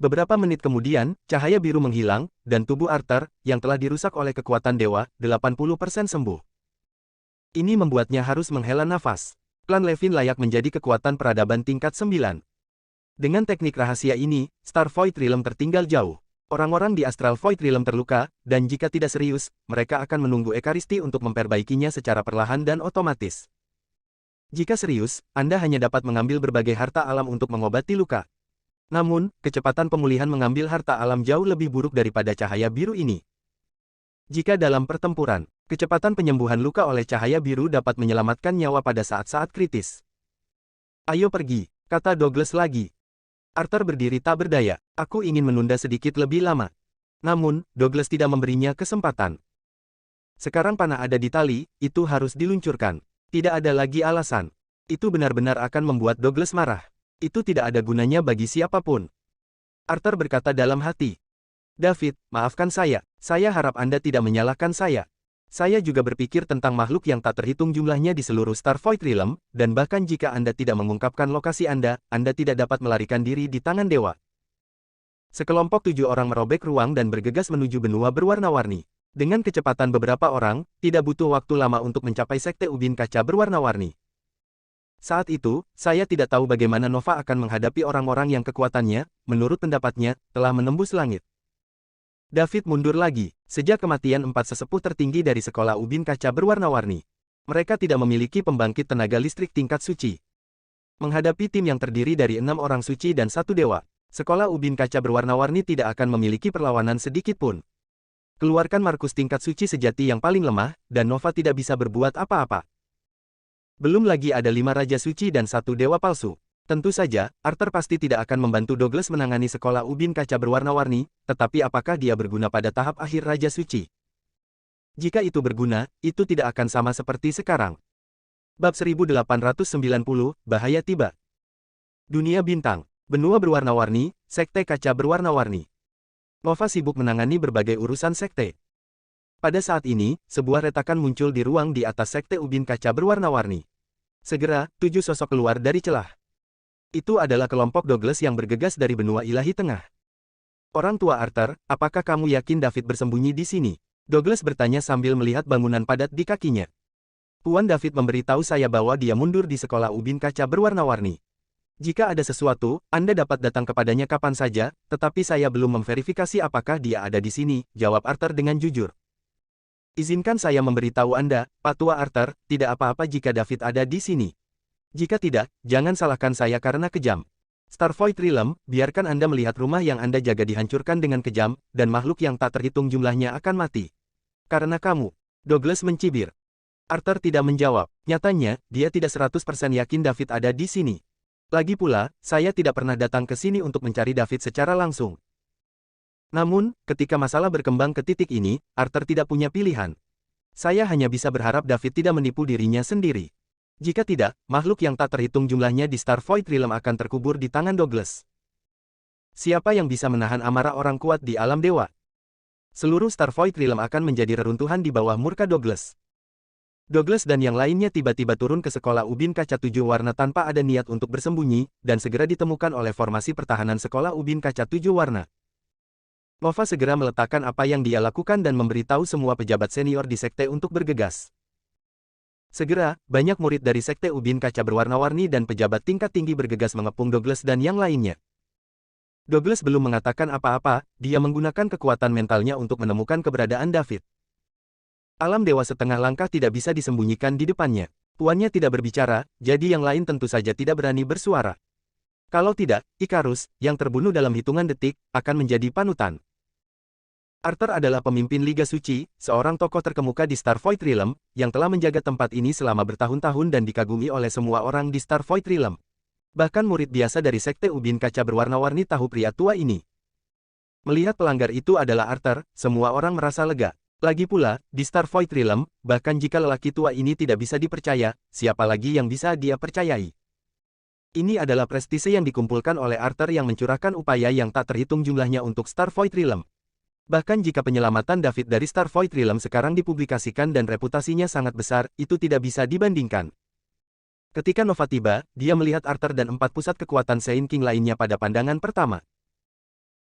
Beberapa menit kemudian, cahaya biru menghilang, dan tubuh Arthur, yang telah dirusak oleh kekuatan dewa, 80% sembuh. Ini membuatnya harus menghela nafas. Klan Levin layak menjadi kekuatan peradaban tingkat 9. Dengan teknik rahasia ini, Starvoid Realm tertinggal jauh. Orang-orang di Astral Void Realm terluka, dan jika tidak serius, mereka akan menunggu Ekaristi untuk memperbaikinya secara perlahan dan otomatis. Jika serius, Anda hanya dapat mengambil berbagai harta alam untuk mengobati luka. Namun, kecepatan pemulihan mengambil harta alam jauh lebih buruk daripada cahaya biru ini. Jika dalam pertempuran, kecepatan penyembuhan luka oleh cahaya biru dapat menyelamatkan nyawa pada saat-saat kritis. Ayo pergi, kata Douglas lagi. Arthur berdiri tak berdaya. Aku ingin menunda sedikit lebih lama. Namun, Douglas tidak memberinya kesempatan. Sekarang panah ada di tali, itu harus diluncurkan. Tidak ada lagi alasan. Itu benar-benar akan membuat Douglas marah. Itu tidak ada gunanya bagi siapapun. Arthur berkata dalam hati. David, maafkan saya harap Anda tidak menyalahkan saya. Saya juga berpikir tentang makhluk yang tak terhitung jumlahnya di seluruh Starvoid Realm, dan bahkan jika Anda tidak mengungkapkan lokasi Anda tidak dapat melarikan diri di tangan dewa. Sekelompok 7 orang merobek ruang dan bergegas menuju benua berwarna-warni. Dengan kecepatan beberapa orang, tidak butuh waktu lama untuk mencapai sekte ubin kaca berwarna-warni. Saat itu, saya tidak tahu bagaimana Nova akan menghadapi orang-orang yang kekuatannya, menurut pendapatnya, telah menembus langit. David mundur lagi, sejak kematian 4 sesepuh tertinggi dari sekolah ubin kaca berwarna-warni. Mereka tidak memiliki pembangkit tenaga listrik tingkat suci. Menghadapi tim yang terdiri dari 6 orang suci dan 1 dewa, sekolah ubin kaca berwarna-warni tidak akan memiliki perlawanan sedikit pun. Keluarkan Markus tingkat suci sejati yang paling lemah, dan Nova tidak bisa berbuat apa-apa. Belum lagi ada 5 raja suci dan 1 dewa palsu. Tentu saja, Arthur pasti tidak akan membantu Douglas menangani sekolah ubin kaca berwarna-warni, tetapi apakah dia berguna pada tahap akhir raja suci? Jika itu berguna, itu tidak akan sama seperti sekarang. Bab 1890, bahaya tiba. Dunia bintang, benua berwarna-warni, sekte kaca berwarna-warni. Nova sibuk menangani berbagai urusan sekte. Pada saat ini, sebuah retakan muncul di ruang di atas sekte ubin kaca berwarna-warni. Segera, 7 sosok keluar dari celah. Itu adalah kelompok Douglas yang bergegas dari benua ilahi tengah. Orang tua Arthur, apakah kamu yakin David bersembunyi di sini? Douglas bertanya sambil melihat bangunan padat di kakinya. Tuan David memberitahu saya bahwa dia mundur di sekolah ubin kaca berwarna-warni. Jika ada sesuatu, Anda dapat datang kepadanya kapan saja, tetapi saya belum memverifikasi apakah dia ada di sini, jawab Arthur dengan jujur. Izinkan saya memberitahu Anda, Pak Tua Arthur, tidak apa-apa jika David ada di sini. Jika tidak, jangan salahkan saya karena kejam. Starvoid Realm, biarkan Anda melihat rumah yang Anda jaga dihancurkan dengan kejam, dan makhluk yang tak terhitung jumlahnya akan mati. Karena kamu. Douglas mencibir. Arthur tidak menjawab. Nyatanya, dia tidak 100% yakin David ada di sini. Lagi pula, saya tidak pernah datang ke sini untuk mencari David secara langsung. Namun, ketika masalah berkembang ke titik ini, Arthur tidak punya pilihan. Saya hanya bisa berharap David tidak menipu dirinya sendiri. Jika tidak, makhluk yang tak terhitung jumlahnya di Starvoid Realm akan terkubur di tangan Douglas. Siapa yang bisa menahan amarah orang kuat di alam dewa? Seluruh Starvoid Realm akan menjadi reruntuhan di bawah murka Douglas. Douglas dan yang lainnya tiba-tiba turun ke sekolah ubin kaca 7 warna tanpa ada niat untuk bersembunyi, dan segera ditemukan oleh formasi pertahanan sekolah ubin kaca 7 warna. Nova segera meletakkan apa yang dia lakukan dan memberitahu semua pejabat senior di sekte untuk bergegas. Segera, banyak murid dari sekte ubin kaca berwarna-warni dan pejabat tingkat tinggi bergegas mengepung Douglas dan yang lainnya. Douglas belum mengatakan apa-apa, dia menggunakan kekuatan mentalnya untuk menemukan keberadaan David. Alam dewa setengah langkah tidak bisa disembunyikan di depannya. Tuannya tidak berbicara, jadi yang lain tentu saja tidak berani bersuara. Kalau tidak, Icarus, yang terbunuh dalam hitungan detik, akan menjadi panutan. Arthur adalah pemimpin Liga Suci, seorang tokoh terkemuka di Starvoid Realm, yang telah menjaga tempat ini selama bertahun-tahun dan dikagumi oleh semua orang di Starvoid Realm. Bahkan murid biasa dari sekte ubin kaca berwarna-warni tahu pria tua ini. Melihat pelanggar itu adalah Arthur, semua orang merasa lega. Lagi pula, di Starvoid Realm, bahkan jika lelaki tua ini tidak bisa dipercaya, siapa lagi yang bisa dia percayai? Ini adalah prestise yang dikumpulkan oleh Arthur yang mencurahkan upaya yang tak terhitung jumlahnya untuk Starvoid Realm. Bahkan jika penyelamatan David dari Starvoid Realm sekarang dipublikasikan dan reputasinya sangat besar, itu tidak bisa dibandingkan. Ketika Nova tiba, dia melihat Arthur dan 4 pusat kekuatan Saint King lainnya pada pandangan pertama.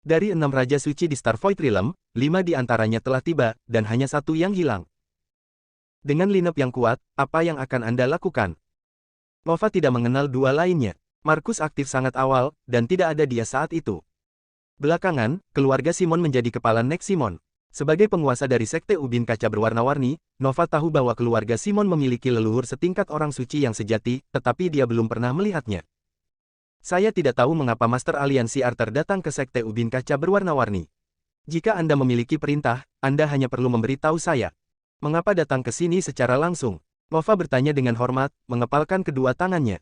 Dari 6 Raja Suci di Starvoid Realm, 5 di antaranya telah tiba, dan hanya 1 yang hilang. Dengan lineup yang kuat, apa yang akan Anda lakukan? Nova tidak mengenal 2 lainnya. Marcus aktif sangat awal, dan tidak ada dia saat itu. Belakangan, keluarga Simon menjadi kepala Next Simon. Sebagai penguasa dari sekte ubin kaca berwarna-warni, Nova tahu bahwa keluarga Simon memiliki leluhur setingkat orang suci yang sejati, tetapi dia belum pernah melihatnya. Saya tidak tahu mengapa Master Aliansi Arthur datang ke sekte ubin kaca berwarna-warni. Jika Anda memiliki perintah, Anda hanya perlu memberitahu saya. Mengapa datang ke sini secara langsung? Nova bertanya dengan hormat, mengepalkan kedua tangannya.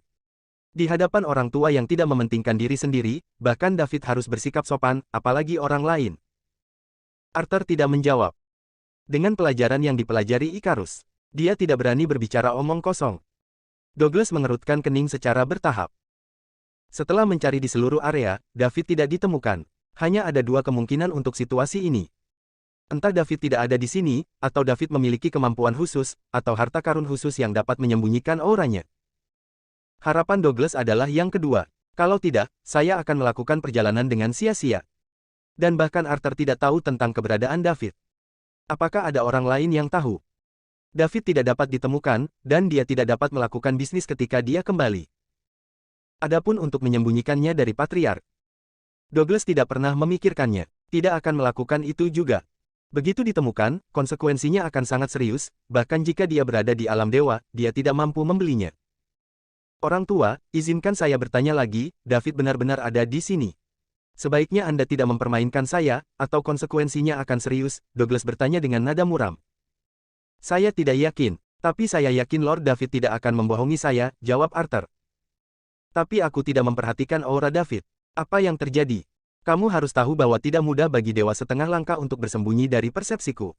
Di hadapan orang tua yang tidak mementingkan diri sendiri, bahkan David harus bersikap sopan, apalagi orang lain. Arthur tidak menjawab. Dengan pelajaran yang dipelajari Icarus, dia tidak berani berbicara omong kosong. Douglas mengerutkan kening secara bertahap. Setelah mencari di seluruh area, David tidak ditemukan. Hanya ada 2 kemungkinan untuk situasi ini. Entah David tidak ada di sini, atau David memiliki kemampuan khusus, atau harta karun khusus yang dapat menyembunyikan auranya. Harapan Douglas adalah yang kedua. Kalau tidak, saya akan melakukan perjalanan dengan sia-sia. Dan bahkan Arthur tidak tahu tentang keberadaan David. Apakah ada orang lain yang tahu? David tidak dapat ditemukan, dan dia tidak dapat melakukan bisnis ketika dia kembali. Adapun untuk menyembunyikannya dari Patriark, Douglas tidak pernah memikirkannya, tidak akan melakukan itu juga. Begitu ditemukan, konsekuensinya akan sangat serius, bahkan jika dia berada di alam dewa, dia tidak mampu membelinya. Orang tua, izinkan saya bertanya lagi, David benar-benar ada di sini. Sebaiknya Anda tidak mempermainkan saya, atau konsekuensinya akan serius, Douglas bertanya dengan nada muram. Saya tidak yakin, tapi saya yakin Lord David tidak akan membohongi saya, jawab Arthur. Tapi aku tidak memperhatikan aura David. Apa yang terjadi? Kamu harus tahu bahwa tidak mudah bagi dewa setengah langkah untuk bersembunyi dari persepsiku.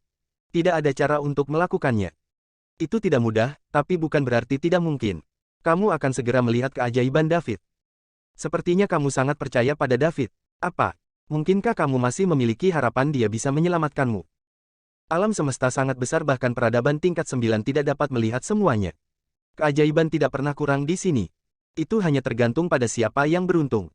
Tidak ada cara untuk melakukannya. Itu tidak mudah, tapi bukan berarti tidak mungkin. Kamu akan segera melihat keajaiban David. Sepertinya kamu sangat percaya pada David. Apa? Mungkinkah kamu masih memiliki harapan dia bisa menyelamatkanmu? Alam semesta sangat besar bahkan peradaban tingkat 9 tidak dapat melihat semuanya. Keajaiban tidak pernah kurang di sini. Itu hanya tergantung pada siapa yang beruntung.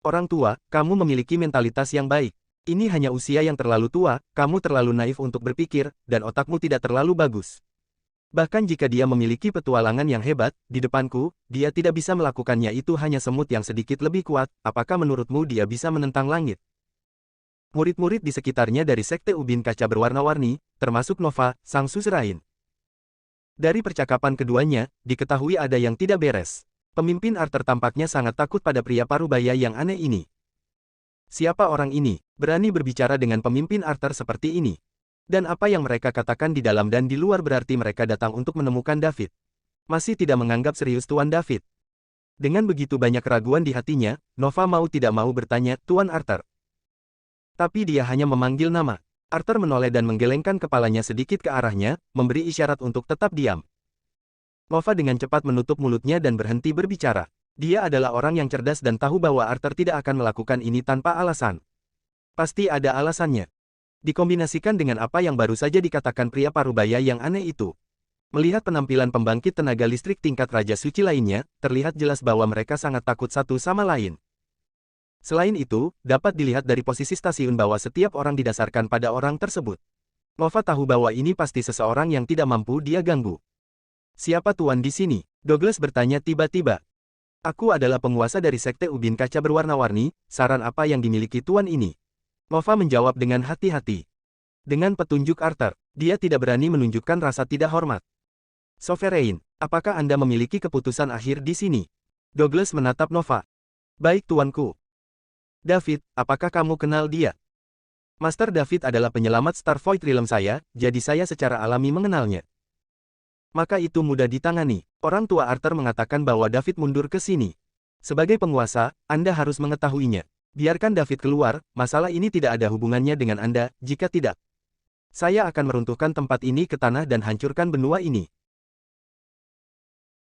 Orang tua, kamu memiliki mentalitas yang baik. Ini hanya usia yang terlalu tua, kamu terlalu naif untuk berpikir, dan otakmu tidak terlalu bagus. Bahkan jika dia memiliki petualangan yang hebat, di depanku, dia tidak bisa melakukannya. Itu hanya semut yang sedikit lebih kuat. Apakah menurutmu dia bisa menentang langit? Murid-murid di sekitarnya dari Sekte Ubin Kaca berwarna-warni, termasuk Nova, sang suzerain. Dari percakapan keduanya, diketahui ada yang tidak beres. Pemimpin Arthur tampaknya sangat takut pada pria parubaya yang aneh ini. Siapa orang ini, berani berbicara dengan pemimpin Arthur seperti ini? Dan apa yang mereka katakan di dalam dan di luar berarti mereka datang untuk menemukan David. Masih tidak menganggap serius Tuan David. Dengan begitu banyak keraguan di hatinya, Nova mau tidak mau bertanya, Tuan Arthur. Tapi dia hanya memanggil nama. Arthur menoleh dan menggelengkan kepalanya sedikit ke arahnya, memberi isyarat untuk tetap diam. Nova dengan cepat menutup mulutnya dan berhenti berbicara. Dia adalah orang yang cerdas dan tahu bahwa Arthur tidak akan melakukan ini tanpa alasan. Pasti ada alasannya. Dikombinasikan dengan apa yang baru saja dikatakan pria parubaya yang aneh itu. Melihat penampilan pembangkit tenaga listrik tingkat Raja Suci lainnya, terlihat jelas bahwa mereka sangat takut satu sama lain. Selain itu, dapat dilihat dari posisi stasiun bahwa setiap orang didasarkan pada orang tersebut. Nova tahu bahwa ini pasti seseorang yang tidak mampu dia ganggu. Siapa tuan di sini? Douglas bertanya tiba-tiba. Aku adalah penguasa dari Sekte Ubin Kaca berwarna-warni, saran apa yang dimiliki tuan ini? Nova menjawab dengan hati-hati. Dengan petunjuk Arthur, dia tidak berani menunjukkan rasa tidak hormat. Sovereign, apakah Anda memiliki keputusan akhir di sini? Douglas menatap Nova. Baik tuanku. David, apakah kamu kenal dia? Master David adalah penyelamat Star Void Realm saya, jadi saya secara alami mengenalnya. Maka itu mudah ditangani. Orang tua Arthur mengatakan bahwa David mundur ke sini. Sebagai penguasa, Anda harus mengetahuinya. Biarkan David keluar, masalah ini tidak ada hubungannya dengan Anda, jika tidak. Saya akan meruntuhkan tempat ini ke tanah dan hancurkan benua ini.